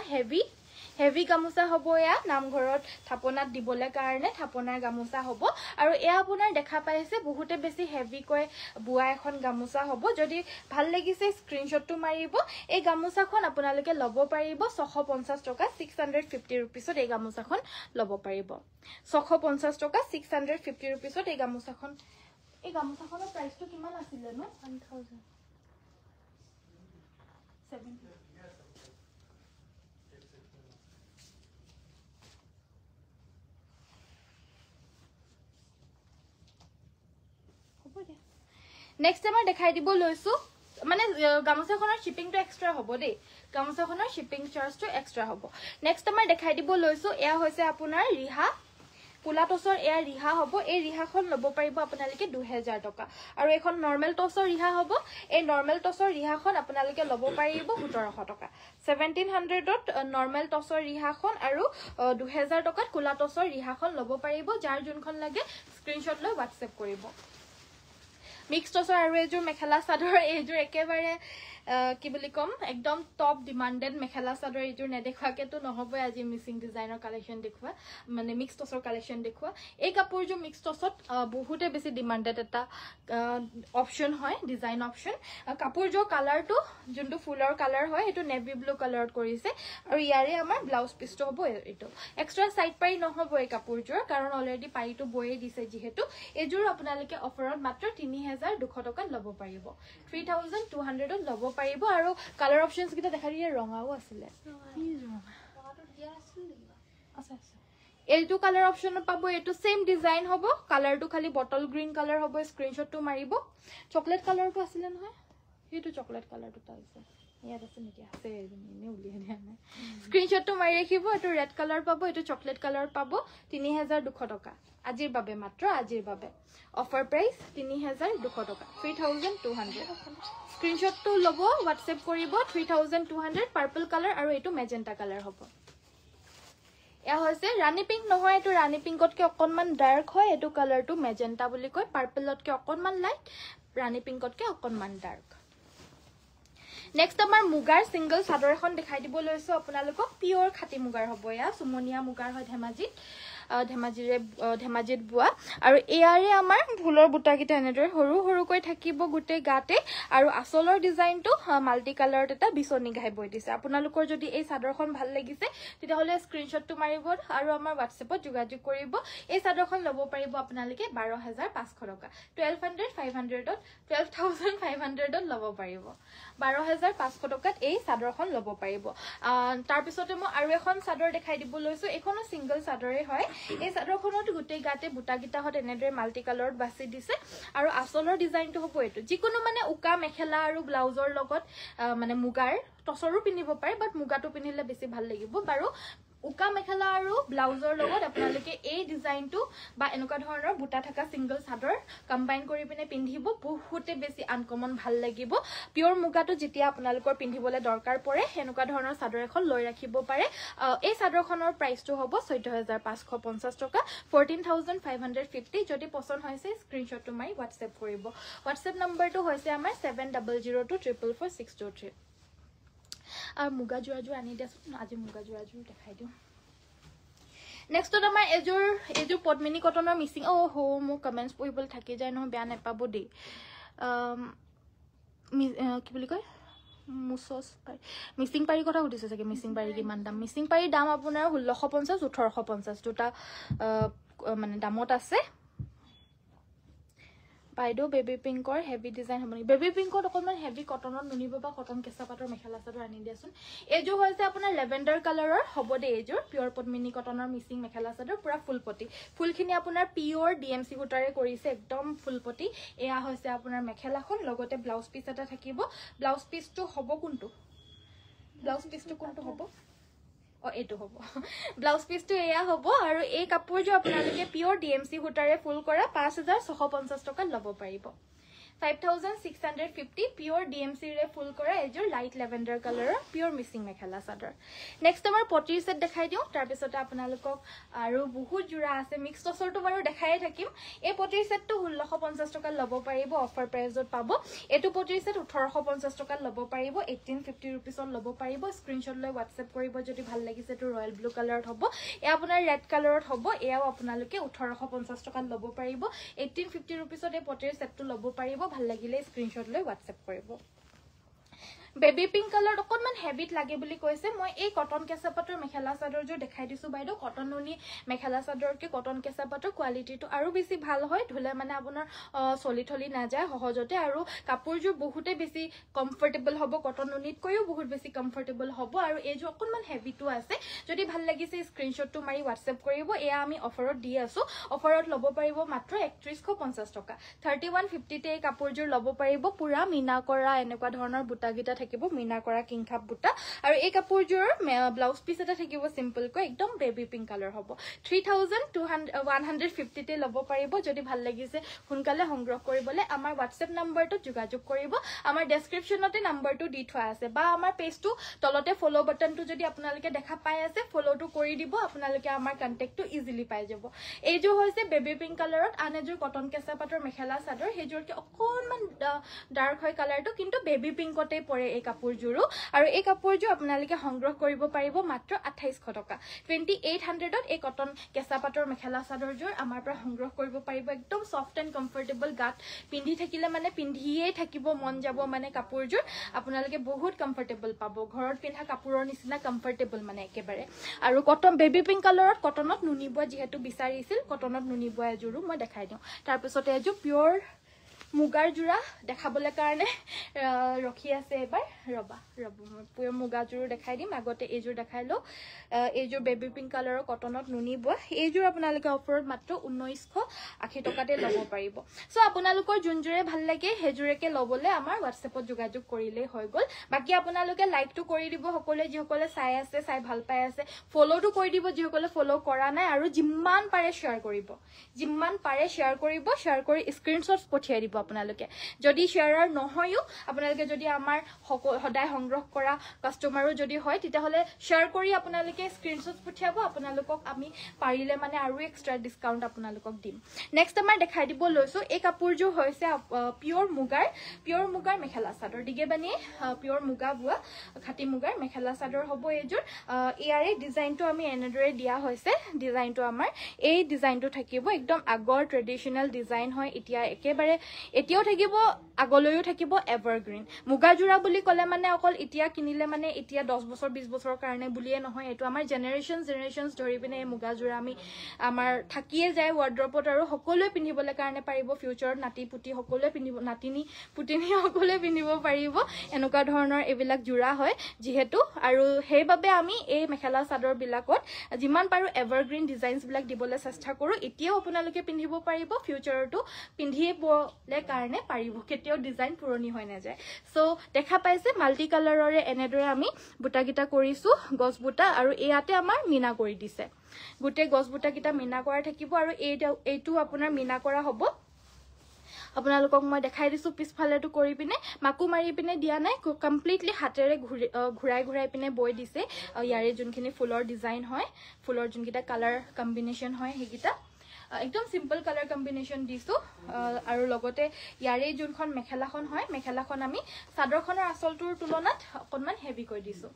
হেভি গামোচা হ'ব এয়া নামঘৰত থাপনাত দিবলৈ কাৰণে থাপনাৰ গামোচা হ'ব আৰু এয়া আপোনাৰ দেখা পাইছে বহুতে বেছি হেভি কৈ বুৱা এখন গামোচা হ'ব যদি ভাল লাগিছে স্ক্ৰিনশ্বটটো মাৰিব এই গামোচাখন আপোনালোকে ল'ব পাৰিব 650 টকা 650 रुपीसত এই গামোচাখন ল'ব পাৰিব 650 টকা 650 रुपीसত এই গামোচাখনৰ প্ৰাইচটো কিমান আছিল ন 1000 70 নেক্সট আমাৰ দেখাই দিব লৈছো মানে গামোচাখনৰ শিপিংটো এক্সট্ৰা হ'ব দেই গামোচাখনৰ শিপিং চাৰ্জটো এক্সট্ৰা হ'ব নেক্সট আমাৰ দেখাই দিব লৈছো এয়া হৈছে আপোনাৰ ৰিহা কুলা টছৰ এয়া ৰিহা হ'ব এই ৰিহাখন ল'ব পাৰিব আপোনালোকে 2000 টকা আৰু এখন নৰ্মেল টছৰ ৰিহা হ'ব এই নৰ্মেল টছৰ ৰিহাখন আপোনালোকে ল'ব পাৰিব 1700 টকা 1700ত নৰ্মেল টছৰ ৰিহাখন আৰু 2000 টকাত কুলা টছৰ ৰিহাখন ল'ব পাৰিব যাৰ যোনখন লাগে স্ক্ৰিনশ্বট লৈ WhatsApp কৰিব মিক্স টছৰ আৰু এজোৰ মেখেলা চাদৰ এজোৰ একেবাৰে কি বুলি কম একদম টপ ডিমান্ডেড মেখেলা চাদৰ এজোৰ নেদেখুৱাকেতো নহবই আজি মিচিং ডিজাইনৰ কালেকশ্যন দেখুৱা মানে মিক্স টছৰ কালেকশ্যন দেখুৱা এই কাপোৰযোৰ মিক্স টছত বহুতে বেছি ডিমান্ডেড এটা অপশ্যন হয় ডিজাইন অপশ্যন কাপোৰযোৰ কালাৰটো যোনটো ফুলৰ কালাৰ হয় এইটো নেভি ব্লু কালাৰত কৰিছে আৰু ইয়াৰে আমাৰ ব্লাউজ পিচটো হ'ব এইটো এক্সট্ৰা সাইড পাৰি নহব এই কাপোৰযোৰ কাৰণ অলৰেডি পাৰিটো বয়ে দিছে যিহেতু এজোৰ আপোনালোকে অফাৰত মাত্ৰ 3200 টকাত ল'ব পাৰিব 3200ত ল'ব পাৰিব আৰু কালাৰ অপচনস কিটা দেখা দিয়ে ৰঙাও আছিলে এইটো কালাৰ অপচনত পাব এইটো সেম ডিজাইন হ'ব কালাৰটো খালি বটল গ্ৰীন কালাৰ হ'ব স্ক্ৰিনশ্বটটো মাৰিব চকলেট কালাৰটো আছিলে নহয় এইটো চকলেট কালাৰটো আছে ইয়াত আছে নেকি আছে এনে উলিয়াই দিয়া নাই স্ক্ৰিনশ্বটটো মাৰি ৰাখিব এইটো ৰেড কালাৰ পাব এইটো চকলেট কালাৰ পাব 3200 টকা আজিৰ বাবে মাত্ৰ আজিৰ বাবে অফাৰ প্ৰাইস 3200 টকা 3200 স্ক্ৰিনশ্বটটো ল'ব WhatsApp কৰিব 3200 পাৰ্পল কালাৰ আৰু এইটো মেজেন্টা কালাৰ হ'ব এয়া হৈছে ৰাণী পিংক নহয় এইটো ৰাণী পিংকতকে অকনমান ডাৰ্ক হয় এইটো কালাৰটো মেজেন্টা বুলি কয় পাৰ্পলতকে অকনমান লাইট ৰাণী পিংকতকে অকনমান ডাৰ্ক নেক্সট আমাৰ মুগাৰ সিঙ্গল চাদৰ এখন দেখাই দিব লৈছো আপোনালোকক পিওৰ খাটি মুগাৰ হ'ব এয়া সুমনিয়া মুগাৰ হয় ধেমাজিত বুৱা আৰু এয়াৰে আমাৰ ফুলৰ বুটাকিটা এনেদৰে সৰু সৰুকৈ থাকিব গুটে গাতে আৰু আসলৰ ডিজাইনটো মাল্টি কালাৰত এটা বিচনি ঘাই বৈ দিছে আপোনালোকৰ যদি এই চাদৰখন ভাল লাগিছে তেতিয়াহলে স্ক্ৰিনশ্বটটো মাৰিব আৰু আমাৰ WhatsAppত যোগাযোগ কৰিব এই চাদৰখন ল'ব পাৰিব আপোনালোকে 12500 টকা 12500ত ল'ব পাৰিব 12500 টকাত এই চাদৰখন ল'ব পাৰিব তাৰ পিছতে মই আৰু এখন চাদৰ দেখাই দিব লৈছো এখনো সিঙ্গল চাদৰে হয় এই চাদৰখনত গুটে গাতে বুটাকিটা হত এনেদৰে মাল্টি কালাৰত বাছি দিছে আৰু আসলৰ ডিজাইনটো হ'ব এইটো যিকোনো মানে উকা মেখেলা আৰু ব্লাউজৰ লগত মানে মুগাৰ টছৰো পিনিব পাৰে বাট মুগাটো পিনিলে বেছি ভাল লাগিব বাৰু উকা মেখেলা আৰু ব্লাউজৰ লগত আপোনালোকে এই ডিজাইনটো বা এনেকুৱা ধৰণৰ বুটা থকা সিঙ্গল চাদৰ কম্বাইন কৰি পিনে পিন্ধিব বহুতে বেছি আনকমন ভাল লাগিব পিওৰ মুগাটো যেতিয়া আপোনালোকৰ পিন্ধিবলৈ দৰকাৰ পৰে এনেকুৱা ধৰণৰ চাদৰ এখন লৈ ৰাখিব পাৰে এই চাদৰখনৰ প্ৰাইসটো হ'ব 14550 টকা 14550 যদি পছন্দ হৈছে স্ক্ৰিনশ্বটটো মাৰি WhatsApp কৰিব WhatsApp নম্বৰটো হৈছে আমাৰ 7002444623 আৰ মুগা জোড়াজোৰ আনি দিয়াচোন আজি মুগা জোড়াজোৰ দেখাই দিও নেক্সটত আমাৰ এজোৰ পদ্মিনী কটনৰ মিচিং হো মো কমেন্টস পঢ়িবল থাকি যায় নহয় বেয়া নাপাব দেই কি বুলি কয় মুছস পাৰি মিচিং পাৰি কথা সুধিছে চাগে মিচিং পাৰি কিমান দাম মিচিং পাৰি দাম আপোনাৰ 1650 1850 দুটা মানে দামত আছে বাইদো বেবি পিংকৰ হেভি ডিজাইন হ'ব বেবি পিংকত অকনমান হেভি কটনত নুনিব বা কটন কেঁচা পাটৰ মেখেলা চাদৰ আনি দিয়াচোন এজো হৈছে আপোনাৰ লেভেন্ডাৰ কালাৰৰ হ'ব দে এজোৰ পিওৰ পদ্মিনী কটনৰ মিচিং মেখেলা চাদৰ পুৰা ফুলপটি ফুলখিনি আপোনাৰ পিওৰ ডিএমসি সূতাৰে কৰিছে একদম ফুলপটি এয়া হৈছে আপোনাৰ মেখেলাখন লগতে ব্লাউজ পিস এটা থাকিব ব্লাউজ পিসটো হ'ব কোনটো হ'ব এইটো হ'ব ব্লাউজ পিসটো এয়া হ'ব আৰু এই কাপোৰটো আপোনালোকে পিওৰ ডিএমসি সূতাৰে ফুল কৰা 5650 টকা ল'ব পাৰিব 5650 পিওৰ ডিএমসি ৰে ফুল কৰা এজোৰ লাইট লেভেন্ডাৰ কালাৰৰ pure missing mekhela chador next আমাৰ পটিৰ সেট দেখাই দিও তাৰ পিছতে আপোনালোকক আৰু বহুত জোৰা আছে মিক্স টছৰটো বাৰু দেখাই থাকিম এই পটিৰ সেটটো 1650 টকা ল'ব পাৰিব অফাৰ প্ৰাইজত পাব এটো পটিৰ সেট 1850 টকা ল'ব পাৰিব 1850 रुपीसত ল'ব পাৰিব স্ক্ৰিনশ্বট লৈ WhatsApp কৰিব যদি ভাল লাগিছে তো ৰয়্যাল ব্লু কালাৰত হ'ব এ আপোনাৰ ৰেড কালাৰত হ'ব এয়াও আপোনালোকে 1850 টকা ল'ব পাৰিব 1850 रुपीसত এই পটিৰ সেটটো ল'ব পাৰিব ভাল লাগিলে স্ক্ৰিনশ্বট লৈ WhatsApp কৰিব বেবি পিংক কালাৰ অকনমান হেভিট লাগে বুলি কৈছে মই এই কটন কেঁচা পাটৰ মেখেলা চাদৰ যে দেখাই দিছো বাইদেউ কটন নুনি মেখেলা চাদৰকে কটন কেঁচা পাটৰ কোৱালিটিটো আৰু বেছি ভাল হয় ধুলে মানে আপোনাৰ চলি থলি না যায় সহজতে আৰু কাপোৰজোৰ বহুতে বেছি কমফৰ্টেবল হ'ব কটন নুনিত কৈও বহুত বেছি কমফৰ্টেবল হ'ব আৰু এই যে অকনমান হেভিটো আছে যদি ভাল লাগিছে স্ক্ৰিনশ্বটটো মাৰি WhatsApp কৰিব এয়া আমি অফাৰত দি আছো অফাৰত ল'ব পাৰিব মাত্ৰ 3150 টকা 3150 তে এই কাপোৰজোৰ ল'ব পাৰিব পুৰা মিনা কৰা এনেকুৱা ধৰণৰ বুটা গিটা থাকিব মিনা কৰা কিংখাপ বুটা আৰু এই কাপোৰজোৰ ব্লাউজ পিস এটা থাকিব সিম্পল কৈ একদম বেবি পিংক কালাৰ হ'ব 3150 তে ল'ব পাৰিব যদি ভাল লাগিছে হুনকালে সংগ্ৰহ কৰিবলে আমাৰ WhatsApp নম্বৰটো যোগাযোগ কৰিব আমাৰ ডেসক্ৰিপচনতে নম্বৰটো দি থোৱা আছে বা আমাৰ পেজটো তলতে ফলো বাটনটো যদি আপোনালোকে দেখা পাই আছে ফলোটো কৰি দিব আপোনালোকে আমাৰ কন্টাক্টটো ইজিলি পাই যাব এই যে হৈছে বেবি পিংক কালাৰত আনেজোৰ কটন কেঁচা পাটৰ মেখেলা চাদৰ হেজোৰকে অকনমান ডাৰ্ক হয় কালাৰটো কিন্তু বেবি পিংকতে পৰে এই কাপোৰজোৰো আৰু এই কাপোৰজোৰ আপোনালোকে সংগ্ৰহ কৰিব পাৰিব মাত্ৰ 2800 টকা 2800 ত এই কটন কেঁচা পাটৰ মেখেলা চাদৰজোৰ আমাৰ পৰা সংগ্ৰহ কৰিব পাৰিব একদম সফট এন্ড কমফৰ্টেবল গাত পিন্ধি থাকিলে মানে পিন্ধিয়ে থাকিব মন যাব মানে কাপোৰজোৰ আপোনালোকে বহুত কমফৰ্টেবল পাব ঘৰত পিন্ধা কাপোৰৰ নিচিনা কমফৰ্টেবল মানে একেবাৰে আৰু কটন বেবি পিংক কালাৰত কটনত নুনি বোৱা যেহেতু বিচাৰিছিল কটনত নুনি বোৱা এজোৰো মই দেখাই দিওঁ তাৰ পিছতে এজো পিওৰ মুগাৰ জোৰা দেখাবলৈ কাৰণে ৰখি আছে এবাৰ ৰবা পুৰ মুগাজোৰ দেখাই দিম আগতে এইজোৰ দেখাই লো এইজোৰ বেবি পিংক কালাৰৰ কটনত নুনি বোৱা এইজোৰ আপোনালোকে অফাৰত মাত্ৰ 1980 টকাতে ল'ব পাৰিব সো আপোনালোকৰ যোনজোৰে ভাল লাগে হেজোৰেকে ল'বলে আমাৰ WhatsAppত যোগাযোগ কৰিলে হৈ গল বাকি আপোনালোকে লাইকটো কৰি দিব সকলে যিসকলে চাই আছে চাই ভাল পাই আছে ফলোটো কৰি দিব যিসকলে ফলো কৰা নাই আৰু যিমান পাৰে শেয়াৰ কৰিব শেয়াৰ কৰি স্ক্ৰিনশ্বটছ পঠিয়াই দিব আপোনালোকে যদি শেয়াৰৰ নহয়ও আপোনালোকে যদি আমাৰ সদায় সংগ্ৰহ কৰা কাস্টমাৰো যদি হয় তেতিয়া হলে শেয়াৰ কৰি আপোনালোকে স্ক্ৰিনশ্বট পঠিয়াব আপোনালোকক আমি পাৰিলে মানে আৰু এক্সট্ৰা ডিসকাউন্ট আপোনালোকক দিম নেক্সট আমাৰ দেখাই দিব লৈছো এই কাপোৰজোৰ হৈছে পিওৰ মুগাৰ মেখেলা চাদৰ দিগেবানি পিওৰ মুগা বুৱা খাটি মুগাৰ মেখেলা চাদৰ হ'ব এইজোৰ ইয়াৰে ডিজাইনটো আমি এনেদৰে দিয়া হৈছে ডিজাইনটো আমাৰ এই ডিজাইনটো থাকিব একদম আগৰ ট্ৰেডিশনাল ডিজাইন হয় এতিয়া একেবাৰে এতিয়াও থাকিব আগলৈও থাকিব এভাৰগ্ৰীন মুগা জোৰা বুলি কলে মানে অকল এতিয়া কিনিলে মানে এতিয়া 10 বছৰ 20 বছৰৰ কাৰণে বুলিয়ে নহয় এটো আমাৰ জেনেৰেশনছ ধৰি পিনে এই মুগা জোৰা আমি আমাৰ থাকিয়ে যায় ৱাৰ্ড্ৰপত আৰু সকলোৱে পিন্ধিবলৈ কাৰণে পাৰিব ফিউচাৰত নাতি পুতি সকলোৱে পিন্ধিব নাতিনি পুতিনি সকলোৱে পিন্ধিব পাৰিব এনেকুৱা ধৰণৰ এবিলাক জোৰা হয় যেহেতু আৰু সেইবাবে আমি এই মেখেলা চাদৰ বিলাকত যিমান পাৰো এভাৰগ্ৰীন ডিজাইনছ বিলাক দিবলৈ চেষ্টা কৰো এতিয়াও আপোনালোকে পিন্ধিব পাৰিব ফিউচাৰটো পিন্ধিয়ে বলে কাৰণে পাৰিব কেতিয়াও ডিজাইন পুৰণি হৈ নাযায় সো দেখা পাইছে মাল্টি কালাৰৰে এনেদৰে আমি বুটা গিটা কৰিছো গছ বুটা আৰু ইয়াতে আমাৰ মিনা কৰি দিছে গুটে গছ বুটা গিটা মিনা কৰা থাকিব আৰু এইটো আপোনাৰ মিনা কৰা হ'ব আপোনালোকক মই দেখাই দিছো পিছফালেটো কৰি পিনে মাকু মাৰি পিনে দিয়া নাই কমপ্লিটলি হাতেৰে ঘুৰাই পিনে বৈ দিছে ইয়াৰে যোনখিনি ফুলৰ ডিজাইন হয় ফুলৰ যোনকিটা কালাৰ কম্বিনেশন হয় হেগিটা একদম সিম্পল কালাৰ কম্বিনেশন দিছো আৰু লগতে ইয়াৰে যোনখন মেখেলাখন হয় মেখেলাখন আমি সাদৰখনৰ আঁচলটোৰ তুলনাত অকনমান হেভি কৰি দিছো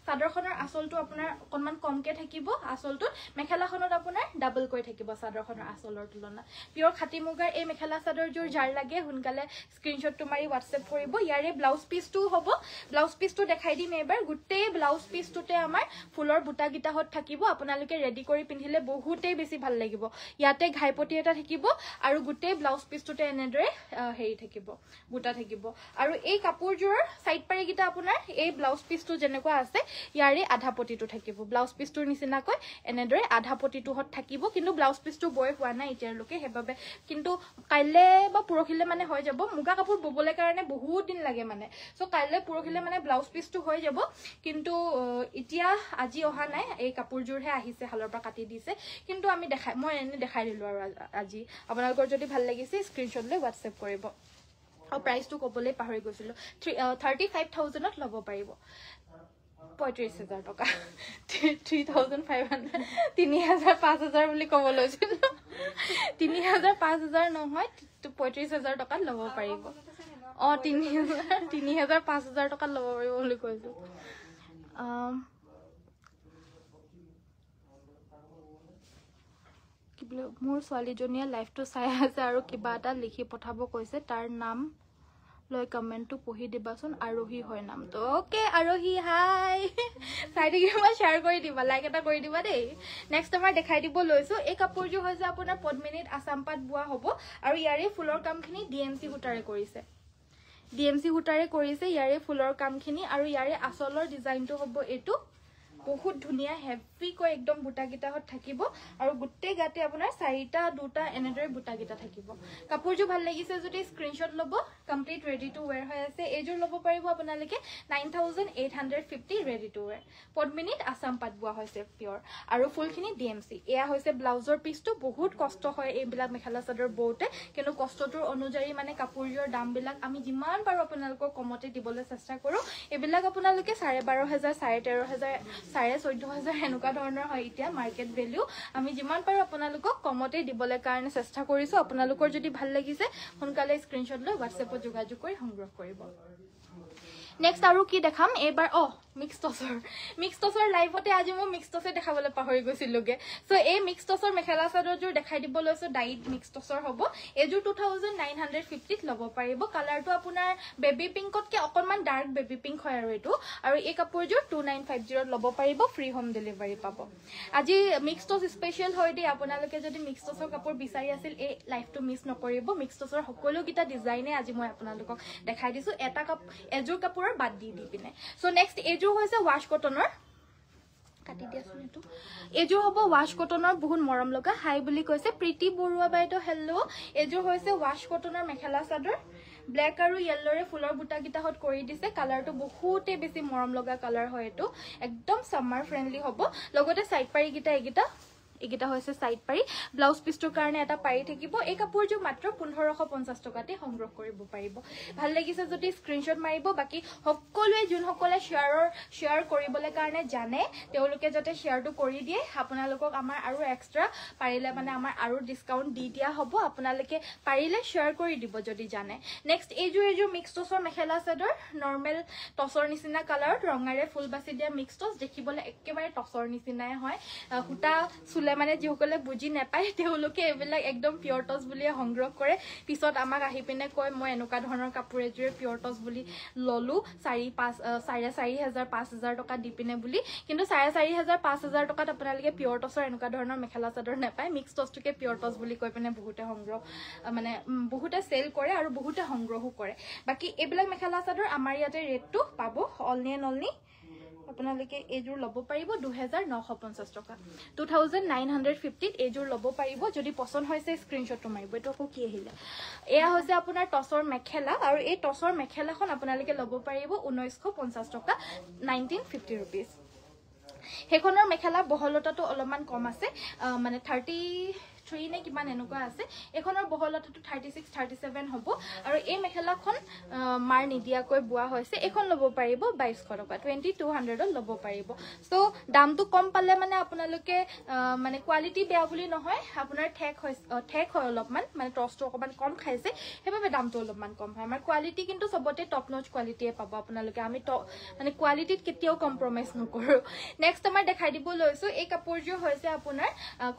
সাদৰখনৰ আঁচলটো আপোনাৰ অকনমান কমকে থাকিব আঁচলটো মেখেলাখনত আপোনাৰ ডাবল কৰি থাকিব সাদৰখনৰ আঁচলৰ তুলনাত পিওৰ খাটি মুগাৰ এই মেখেলা সাদৰজোৰ যাৰ লাগে হুনকালে স্ক্ৰিনশ্বটটো মাৰি WhatsApp কৰিব ইয়াৰে ব্লাউজ পিসটো হ'ব ব্লাউজ পিসটো দেখাই দিম এবাৰ গুটে ব্লাউজ পিসটোতে আমাৰ ফুলৰ বুটা গিটাহত থাকিব আপোনালোকে ৰেডি কৰি পিন্ধিলে বহুতেই বেছি ভাল লাগিব ইয়াতে ঘাইপতি এটা থাকিব আৰু গুটে ব্লাউজ পিসটোতে এনেদৰে হেৰি থাকিব বুটা থাকিব আৰু এই কাপোৰজোৰ সাইড পাৰি গিটা আপোনাৰ এই ব্লাউজ পিসটো যেনেকুৱা আছে ইয়াৰে আধা পটিটো থাকিব ব্লাউজ পিসটোৰ নিচিনাকৈ এনেদৰে আধা পটিটো হত থাকিব কিন্তু ব্লাউজ পিসটো বয় হোৱা নাই এতিয়ালৈকে হেবাবে কিন্তু কাইলে বা পুৰখিলে মানে হৈ যাব মুগা কাপোৰ ববলে কাৰণে বহুত দিন লাগে মানে সো কাইলে পুৰখিলে মানে ব্লাউজ পিসটো হৈ যাব কিন্তু এতিয়া আজি অহা নাই এই কাপোৰজোৰহে আহিছে হালৰ পৰা কাটি দিছে কিন্তু আমি মই এনে দেখাই দিলো আৰু আজি আপোনালোকৰ যদি ভাল লাগিছে স্ক্ৰিনশ্বট লৈ WhatsApp কৰিব প্ৰাইচটো ক'বলৈ পাহৰি গৈছিলোঁ 35,000ত ল'ব পাৰিব 35,000 টকা 3,500 3,000 5,000 বুলি ক'ব লৈছিলোঁ 3,000 5,000 নহয় 35,000 টকাত ল'ব পাৰিব 3,000 5,000 টকাত ল'ব পাৰিব বুলি কৈছোঁ কি বোলে মোৰ ছোৱালীজনীয়ে লাইভটো চাই আছে আৰু কিবা এটা লিখি পঠাব কৈছে তাৰ নাম লৈ কমেণ্টটো পঢ়ি দিবাচোন আৰোহী হয় নামটো ওকে আৰোহী হাই চাই থাকিবা শ্বেয়াৰ কৰি দিবা লাইক এটা কৰি দিবা দেই নেক্সট আমাৰ দেখাই দিব লৈছোঁ এই কাপোৰযোৰ হৈছে আপোনাৰ পদ্মিনীত আছাম পাট বোৱা হ'ব আৰু ইয়াৰে ফুলৰ কামখিনি ডিএমচি সূতাৰে কৰিছে ইয়াৰে ফুলৰ কামখিনি আৰু ইয়াৰে আচলৰ ডিজাইনটো হ'ব এইটো বহুত ধুনীয়া হেভিকৈ একদম বুটাকিটাহত থাকিব আৰু গোটেই গাতে আপোনাৰ 4টা 2টা এনেদৰে বুটাকিটা থাকিব কাপোৰযোৰ ভাল লাগিছে যদি স্ক্ৰিনশ্বট ল'ব কমপ্লিট ৰেডি টু ৱেৰ হৈ আছে এইযোৰ ল'ব পাৰিব আপোনালোকে 9,850 ৰেডি টু ৱেৰ পদ্মিনীত আছাম পাট বোৱা হৈছে পিয়ৰ আৰু ফুলখিনি ডিএমচি এয়া হৈছে ব্লাউজৰ পিচটো বহুত কষ্ট হয় এইবিলাক মেখেলা চাদৰ বওঁতে কিন্তু কষ্টটোৰ অনুযায়ী মানে কাপোৰযোৰৰ দামবিলাক আমি যিমান পাৰোঁ আপোনালোকক কমতে দিবলৈ চেষ্টা কৰোঁ এইবিলাক আপোনালোকে 12,500 13,500 14,000 এনেকুৱা ধৰণৰ হয় এতিয়া মাৰ্কেট ভেলিউ আমি যিমান পাৰোঁ আপোনালোকক কমতে দিবলৈ কাৰণে চেষ্টা কৰিছোঁ আপোনালোকৰ যদি ভাল লাগিছে সোনকালে স্ক্ৰিনশ্বট লৈ হোৱাটছএপত যোগাযোগ কৰি সংগ্ৰহ কৰিব নেক্সট আৰু কি দেখাম এইবাৰ মিক্স টছৰ লাইভতে আজি মই মিক্স টছে দেখাবলৈ পাহৰি গৈছিলোগে সো এই মিক্স টছৰ মেখেলা চাদৰযোৰ দেখাই দিব লৈছোঁ ডাইট মিক্স টছৰ হ'ব এইযোৰ 2,950ত ল'ব পাৰিব কালাৰটো আপোনাৰ বেবী পিংকতকৈ অকণমান ডাৰ্ক বেবী পিংক হয় আৰু এই কাপোৰযোৰ 2,950ত ল'ব পাৰিব ফ্ৰী হোম ডেলিভাৰী পাব আজি মিক্স টছ স্পেচিয়েল হয় দেই আপোনালোকে যদি মিক্স টছৰ কাপোৰ বিচাৰি আছিল এই লাইভটো মিছ নকৰিব মিক্স টছৰ সকলোকেইটা ডিজাইনে আজি মই আপোনালোকক দেখাই দিছোঁ এযোৰ কাপোৰৰ বাদ দি পিনে সো নেক্সট এইযোৰ হৈছে ৱাশ কটনৰ কাটি দিয়াচোন এইযোৰ হ'ব ৱাশ কটনৰ বহুত মৰম লগা হাই বুলি কৈছে প্ৰীতি বৰুৱা বাইদেউ হেল্ল' এইযোৰ হৈছে ৱাশ কটনৰ মেখেলা চাদৰ ব্লেক আৰু য়েল্লৰে ফুলৰ বুটাকিটাহত কৰি দিছে কালাৰটো বহুতে বেছি মৰম লগা কালাৰ হয় এইটো একদম সামাৰ ফ্ৰেণ্ডলি হ'ব লগতে সাইড পাৰিকেইটা এইকেইটা হৈছে সাইড পাৰি ব্লাউজ পিছটোৰ কাৰণে এটা পাৰি থাকিব এই কাপোৰযোৰ মাত্ৰ 1,550 টকাতে সংগ্ৰহ কৰিব পাৰিব ভাল লাগিছে যদি স্ক্ৰিনশ্বট মাৰিব বাকি সকলোৱে যোনসকলে শ্বেয়াৰ কৰিবলৈ কাৰণে জানে তেওঁলোকে যাতে শ্বেয়াৰটো কৰি দিয়ে আপোনালোকক আমাৰ আৰু এক্সট্ৰা পাৰিলে মানে আমাৰ আৰু ডিসকাউন্ট দি দিয়া হ'ব আপোনালোকে পাৰিলে শ্বেয়াৰ কৰি দিব যদি জানে নেক্সট এইযোৰ মিক্স টছৰ মেখেলা চাদৰ নৰ্মেল টছৰ নিচিনা কালাৰত ৰঙাৰে ফুল বাছি দিয়া মিক্স টছ দেখিবলৈ একেবাৰে টছৰ নিচিনাই হয় হুটা চুলে মানে যিসকলে বুজি নাপায় তেওঁলোকে এইবিলাক একদম পিয়ৰ টছ বুলিয়ে সংগ্ৰহ কৰে পিছত আমাক আহি পিনে কয় মই এনেকুৱা ধৰণৰ কাপোৰ এযোৰে পিয়ৰ টছ বুলি ললো 4,500 5,000 টকা দি পিনে বুলি কিন্তু 4,500 5,000 টকাত আপোনালোকে পিয়ৰ টছৰ এনেকুৱা ধৰণৰ মেখেলা চাদৰ নাপায় মিক্স টছটোকে পিয়ৰ টছ বুলি কৈ পিনে বহুতে সংগ্ৰহ মানে বহুতে সেল কৰে আৰু বহুতে সংগ্ৰহো কৰে বাকি এইবিলাক মেখেলা চাদৰ আমাৰ ইয়াতে ৰেটটো পাব অনলি আপোনালোকে এইযোৰ ল'ব পাৰিব 2,950 টকা 2,950ত এইযোৰ ল'ব পাৰিব যদি পছন্দ হৈছে স্ক্ৰিনশ্বটটো মাৰিব এইটো আকৌ কি আহিলে এয়া হৈছে আপোনাৰ টছৰ মেখেলা আৰু এই টছৰ মেখেলাখন আপোনালোকে ল'ব পাৰিব 1,950 টকা 1,950 रुपीस হেখনৰ মেখেলা বহলতাটো অলপমান কম আছে মানে 33 নে কিমান এনেকুৱা আছে এখনৰ বহলতাটো 36 37 হ'ব আৰু এই মেখেলাখন মাৰ নিদিয়াকৈ বোৱা হৈছে এখন ল'ব পাৰিব 2,200 টকা 2,200 ল'ব পাৰিব সো দামটো কম পালে মানে আপোনালোকে মানে কোৱালিটি বেয়া বুলি নহয় আপোনাৰ ঠেক হয় অলপমান মানে টছটো অকমান কম খাইছে হেবাবে দামটো অলপমান কম হয় আমাৰ কোৱালিটি কিন্তু সবতে টপ নচ কোৱালিটিয়ে পাব আপোনালোকে আমি মানে কোৱালিটিত কেতিয়াও কম্প্ৰমাইজ নকৰো নেক্সট আমাৰ দেখাই দিব লৈছো এই কাপোৰযোৰ হৈছে আপোনাৰ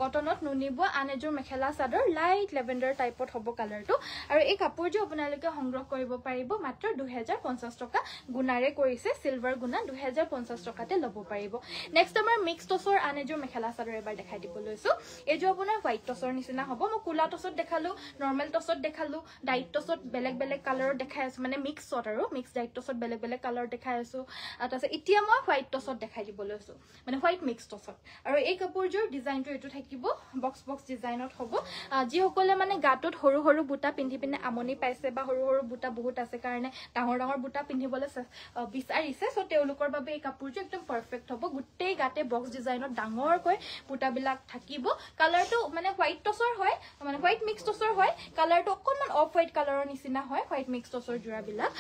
কটনত নুনিব আনেযোৰ মেখেলা চাদৰ লাইট লেভেণ্ডাৰ টাইপত হ'ব কালাৰটো আৰু এই কাপোৰযোৰ আপোনালোকে সংগ্ৰহ কৰিব পাৰিব মাত্ৰ 2,050 টকা গুণাৰে কৰিছে সিলভাৰ গুণা 2,050 টকাতে ল'ব পাৰিব নেক্সট আমাৰ মিক্স টছৰ আনেযোৰ মেখেলা চাদৰ এবাৰ দেখাই দিব লৈছো এইযোৰ আপোনাৰ হোৱাইট টছৰ নিচিনা হ'ব মই কুলা টছত দেখালো নৰ্মেল টছত দেখালো ডাইট টছত বেলেগ কালাৰত দেখাই আছো মানে মিক্সত আৰু মিক্স ডাইট টছত বেলেগ কালাৰ দেখাই আছো তাৰপিছত এতিয়া মই হোৱাইট টছত দেখাই দিব লৈছো মানে হোৱাইট মিক্স টছত আৰু এই কাপোৰযোৰ ডিজাইনটো এটো থাকিব বক্স ডিজাইনত হ'ব যিসকলে মানে গাটোত সৰু বুটা পিন্ধি পিনে আমনি পাইছে বা সৰু বুটা বহুত আছে কাৰণে ডাঙৰ বুটা পিন্ধিবলৈ বিচাৰিছে সো তেওঁলোকৰ বাবে এই কাপোৰযোৰ একদম পাৰফেক্ট হ'ব গোটেই গাতে বক্স ডিজাইনত ডাঙৰকৈ বুটাবিলাক থাকিব কালাৰটো মানে হোৱাইট টছৰ হয় মানে হোৱাইট মিক্স টছৰ হয় কালাৰটো অকণমান অফ হোৱাইট কালাৰৰ নিচিনা হয় হোৱাইট মিক্স টছৰ যোৰাবিলাক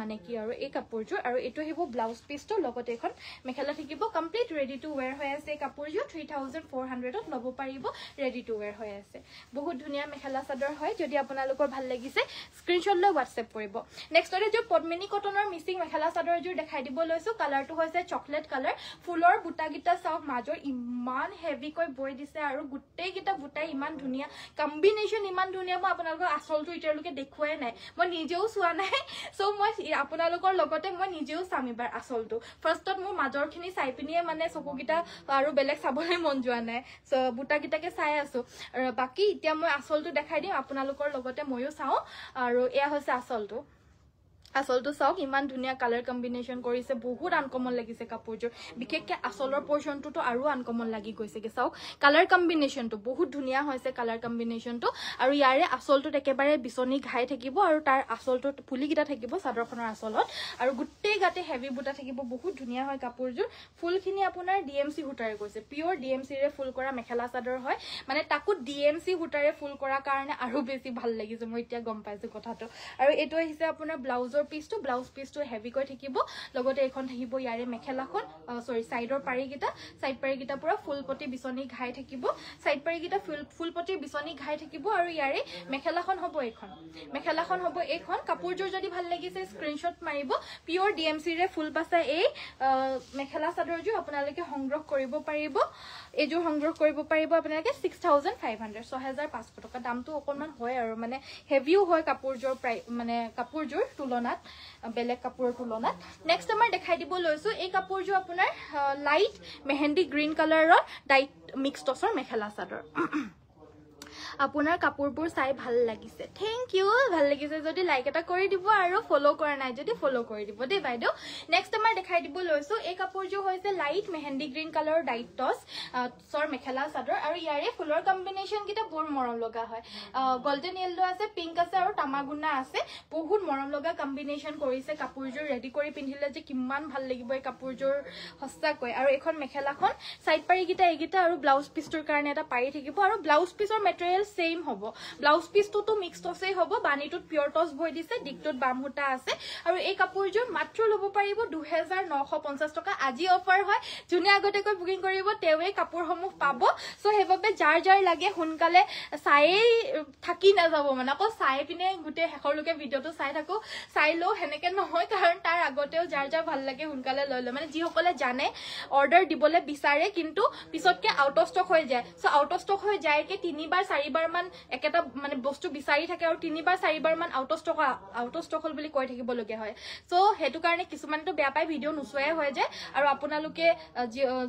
মানে কি আৰু এই কাপোৰযোৰ আৰু এইটো আহিব ব্লাউজ পিচটো লগতে এখন মেখেলা থাকিব কমপ্লিট ৰেডি টু ৱেৰ হৈ আছে এই কাপোৰযোৰ 3400ত ল'ব পাৰিব ৰেডি টু ৱেৰ হৈ আছে বহুত ধুনীয়া মেখেলা চাদৰ হয় যদি আপোনালোকৰ ভাল লাগিছে স্ক্ৰীনশ্বট লৈ হোৱাটছএপ কৰিব নেক্সট এযোৰ পদ্মিনী কটনৰ মিচিং মেখেলা চাদৰ এযোৰ দেখাই দিব লৈছো কালাৰটো হৈছে চকলেট কালাৰ ফুলৰ বুটাকেইটা চাওক মাজৰ ইমান হেভিকৈ বৈ দিছে আৰু গোটেইকেইটা বুটাই ইমান ধুনীয়া কম্বিনেশ্যন ইমান ধুনীয়া মই আপোনালোকক আচলটো এতিয়ালৈকে দেখুৱাই নাই মই নিজেও চোৱা নাই চ' মই আপোনালোকৰ লগতে মই নিজেও চাম এবাৰ আচলটো ফাৰ্ষ্টত মোৰ মাজৰখিনি চাই পিনিয়ে মানে চকুকেইটা আৰু বেলেগ চাবলৈ মন যোৱা নাই চ' বুটাকেইটাকে চাই আছো বাকী এতিয়া মই আচলটো দেখাই দিম আপোনালোকৰ লগতে ময়ো চাওঁ আৰু এয়া হৈছে আচলটো চাওক ইমান ধুনীয়া কালাৰ কম্বিনেশ্যন কৰিছে বহুত আনকমন লাগিছে কাপোৰযোৰ বিশেষকৈ আচলৰ পৰ্চনটোতো আৰু আনকমন লাগি গৈছেগে চাওক কালাৰ কম্বিনেশ্যনটো বহুত ধুনীয়া হৈছে কালাৰ কম্বিনেশ্যনটো আৰু ইয়াৰে আচলটোত একেবাৰে বিচনী ঘাই থাকিব আৰু তাৰ আচলটোত ফুলিকেইটা থাকিব চাদৰখনৰ আচলত আৰু গোটেই গাতে হেভি বুটা থাকিব বহুত ধুনীয়া হয় কাপোৰযোৰ ফুলখিনি আপোনাৰ DMC সূতাৰে গৈছে পিয়ৰ DMCৰে ফুল কৰা মেখেলা চাদৰ হয় মানে তাকো DMC সূতাৰে ফুল কৰাৰ কাৰণে আৰু বেছি ভাল লাগিছে মই এতিয়া গম পাইছো কথাটো আৰু এইটো আহিছে আপোনাৰ ব্লাউজৰ পিচটো ব্লাউজ পিচটো হেভিকৈ থাকিব লগতে এখন থাকিব ইয়াৰে মেখেলাখন সৰি সাইডৰ পাৰিকেইটা সাইড পাৰিকেইটা পুৰা ফুলপটি বিচনী ঘাই থাকিব সাইড পাৰিকেইটা ফুলপটি বিচনী ঘাই থাকিব আৰু ইয়াৰে মেখেলাখন হ'ব এইখন কাপোৰযোৰ যদি ভাল লাগিছে স্ক্ৰীনশ্বট মাৰিব পিয়ৰ DMC ৰে ফুল বাছা এই মেখেলা চাদৰযোৰ আপোনালোকে সংগ্ৰহ কৰিব পাৰিব এইযোৰ সংগ্ৰহ কৰিব পাৰিব আপোনালোকে 6500 টকা দামটো অকণমান হয় আৰু মানে হেভিও হয় কাপোৰযোৰ প্ৰায় মানে কাপোৰযোৰ তুলনাত বেলেগ কাপোৰৰ তুলনাত নেক্সট আমাৰ দেখাই দিব লৈছো এই কাপোৰযোৰ আপোনাৰ লাইট মেহেন্দি গ্ৰীণ কালাৰৰ ডাইট মিক্স টছৰ মেখেলা চাদৰ আপোনাৰ কাপোৰবোৰ চাই ভাল লাগিছে থ্যাংক ইউ ভাল লাগিছে যদি লাইক এটা কৰি দিব আৰু ফলো কৰা নাই যদি ফলো কৰি দিব দেই বাইদেউ নেক্সট আমাৰ দেখাই দিব লৈছো এই কাপোৰযোৰ হৈছে লাইট মেহেন্দি গ্ৰীণ কালাৰৰ ডাইট টছৰ মেখেলা চাদৰ আৰু ইয়াৰে ফুলৰ কম্বিনেশ্যন কেইটা বৰ মৰম লগা হয় গোল্ডেন য়েল্লো আছে পিংক আছে আৰু তামাগুনা আছে বহুত মৰম লগা কম্বিনেশ্যন কৰিছে কাপোৰযোৰ ৰেডি কৰি পিন্ধিলে যে কিমান ভাল লাগিব এই কাপোৰযোৰ সঁচাকৈ আৰু এখন মেখেলাখন সাইড পাৰিকেইটা এইকেইটা আৰু ব্লাউজ পিচটোৰ কাৰণে এটা পাৰি থাকিব আৰু ব্লাউজ পিচৰ মেটেৰিয়েল সেম হ'ব ব্লাউজ পিচটোতো মিক্স টছই হ'ব বানিটোত পিয়ৰ টছ বৈ দিছে দিকটোত বাম সূতা আছে আৰু এই কাপোৰযোৰ মাত্ৰ ল'ব পাৰিব 2950 টকা আজি অফাৰ হয় যোনে আগতেকৈ বুকিং কৰিব তেৱে কাপোৰসমূহ পাব সো হেবাবে যাৰ যাৰ লাগে সোনকালে চাই থাকি নাযাব মানে আকৌ চাই পিনে গুটে হেখৰলৈকে ভিডিওটো চাই থাকো চাই লো হেনেকে নহয় কাৰণ তাৰ আগতেও যাৰ যাৰ ভাল লাগে সোনকালে লৈ ল মানে যিসকলে জানে অৰ্ডাৰ দিবলৈ বিচাৰে কিন্তু পিছতকে আউট অফ ষ্টক হৈ যায় সো আউট অফ ষ্টক হৈ যায় কে 3বাৰ 4বাৰ মান একেটা মানে বস্তু বিচাৰি থাকে আৰু 3বাৰ 4বাৰ মান আউট অফ ষ্টক হল বুলি কৈ থাকিব লগা হয় সো হেতু কাৰণে কিছুমানেটো বেয়া পাই ভিডিও নুচুৱাই হৈ যায় আৰু আপোনালোকে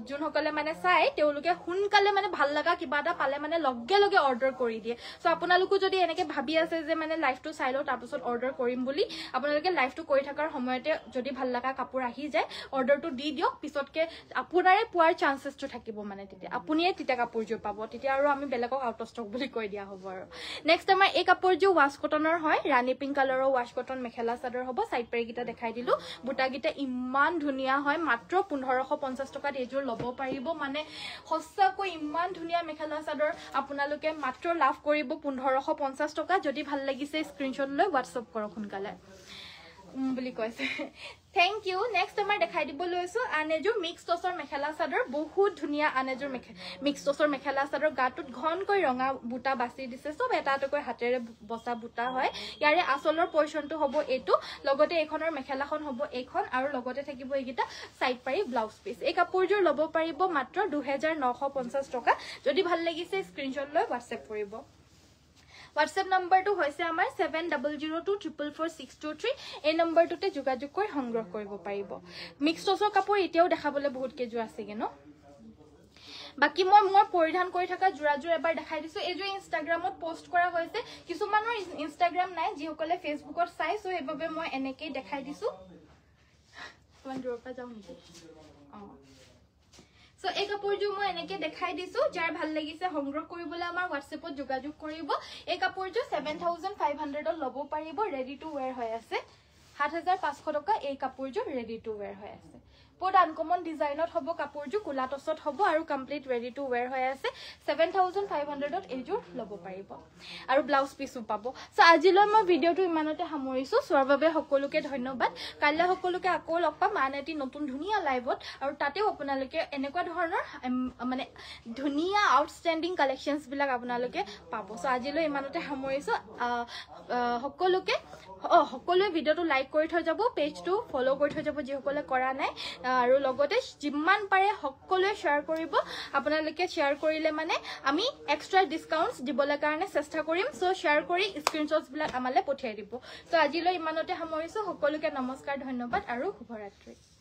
যোনসকলে মানে চাই তেওঁলোকে সোনকালে মানে ভাল লগা কিবা এটা পালে মানে লগে লগে অৰ্ডাৰ কৰি দিয়ে সো আপোনালোকো যদি এনেকে ভাবি আছে যে মানে লাইভটো চাই লও তাৰ পিছত অৰ্ডাৰ কৰিম বুলি আপোনালোকে লাইভটো কৰি থকাৰ সময়তে যদি ভাল লগা কাপোৰ আহি যায় অৰ্ডাৰটো দি দিয়ক পিছতকে আপোনাৰে পোৱাৰ চান্সেছটো থাকিব মানে তেতিয়া আপুনিয়ে তেতিয়া কাপোৰযোৰ পাব তেতিয়া আৰু আমি বেলেগক আউট অফ ষ্টক বুলি কৈ দিয়া হ'ব আৰু নেক্সট আমাৰ এই কাপোৰযোৰ ৱাছ কটনৰ হয় ৰাণী পিংক কালাৰৰ ৱাছ কটন মেখেলা চাদৰ হ'ব সাইড পাৰিকেইটা দেখাই দিলো বুটাকেইটা ইমান ধুনীয়া হয় মাত্ৰ 1550 টকাত এইযোৰ ল'ব পাৰিব মানে সঁচাকৈ ইমান ধুনীয়া মেখেলা চাদৰ আপোনালোকে মাত্ৰ লাভ কৰিব 1550 টকা যদি ভাল লাগিছে স্ক্ৰীনশ্বট লৈ হোৱাটছআপ কৰক সোনকালে বুলি কৈছে থ্যাংক ইউ নেক্সট আমাৰ দেখাই দিব লৈছো আনেজুৰ মিক্স টছৰ মেখেলা চাদৰ বহুত ধুনীয়া আনেজুৰ মিক্স টছৰ মেখেলা চাদৰ গাটোত ঘনকৈ ৰঙা বুটা বাছি দিছে সব এটা এটাকৈ হাতেৰে বসা বুটা হয় ইয়াৰে আচলৰ পৰ্চনটো হ'ব এইটো লগতে এইখনৰ মেখেলাখন হ'ব এইখন আৰু লগতে থাকিব এইগিটা সাইড পাৰি ব্লাউজ পিচ এই কাপোৰযোৰ ল'ব পাৰিব মাত্ৰ 2950 টকা যদি ভাল লাগিছে স্ক্ৰীনশ্বট লৈ হোৱাটছআপ কৰিব WhatsApp number to hoise amar 7002444623 এই নম্বৰটোতে যোগাযোগ কৰি সংগ্ৰহ কৰিব পাৰিব মিক্স টছৰ কাপোৰ এতিয়াও দেখাবলৈ বহুত কেজু আছেগে ন বাকি মই পৰিধান কৰি থকা জোৰাজোৰ এবাৰ দেখাই দিছো এইযোৰ ইনষ্টাগ্ৰামত পোষ্ট কৰা হৈছে কিছুমানৰ ইনষ্টাগ্ৰাম নাই যিসকলে ফেচবুকত চাই সো এবাবে মই এনেকৈ দেখাই দিছো মান দূৰৰ পৰা যাও নেকি সো এই কাপোৰযোৰ মই এনেকৈ দেখাই দিছো যাৰ ভাল লাগিছে সংগ্ৰহ কৰিবলৈ আমাৰ WhatsAppত যোগাযোগ কৰিব এই কাপোৰযোৰ 7500ত ল'ব পাৰিব ৰেডি টু ওয়্যাৰ হৈ আছে 7500 টকা এই কাপোৰযোৰ ৰেডি টু ওয়্যাৰ হৈ আছে বহুত আনকমন ডিজাইনত হ'ব কাপোৰযোৰ কোলা টছত হ'ব আৰু কমপ্লিট ৰেডি টু ৱেৰ হৈ আছে 7500ত এইযোৰ ল'ব পাৰিব আৰু ব্লাউজ পিছো পাব সো আজিলৈ মই ভিডিঅ'টো ইমানতে সামৰিছো চোৱাৰ বাবে সকলোকে ধন্যবাদ কাইলৈ সকলোকে আকৌ লগ পাম আন এটি নতুন ধুনীয়া লাইভত আৰু তাতেও আপোনালোকে এনেকুৱা ধৰণৰ মানে ধুনীয়া আউটষ্টেণ্ডিং কালেকশ্যনছ বিলাক আপোনালোকে পাব সো আজিলৈ ইমানতে সামৰিছো সকলোৱে ভিডিঅ'টো লাইক কৰি থৈ যাব পেজটো ফলো কৰি থৈ যাব যিসকলে কৰা নাই আৰু লগতে যিমান পাৰে সকলোৱে শ্বেয়াৰ কৰিব আপোনালোকে শ্বেয়াৰ কৰিলে মানে আমি এক্সট্ৰা ডিসকাউন্টস দিবলৈ কাৰণে চেষ্টা কৰিম সো শ্বেয়াৰ কৰি স্ক্ৰিনশ্বটছ বিলাক আমালৈ পঠিয়াই দিব সো আজিলৈ ইমানতে সামৰিছো সকলোকে নমস্কাৰ ধন্যবাদ আৰু শুভৰাত্ৰি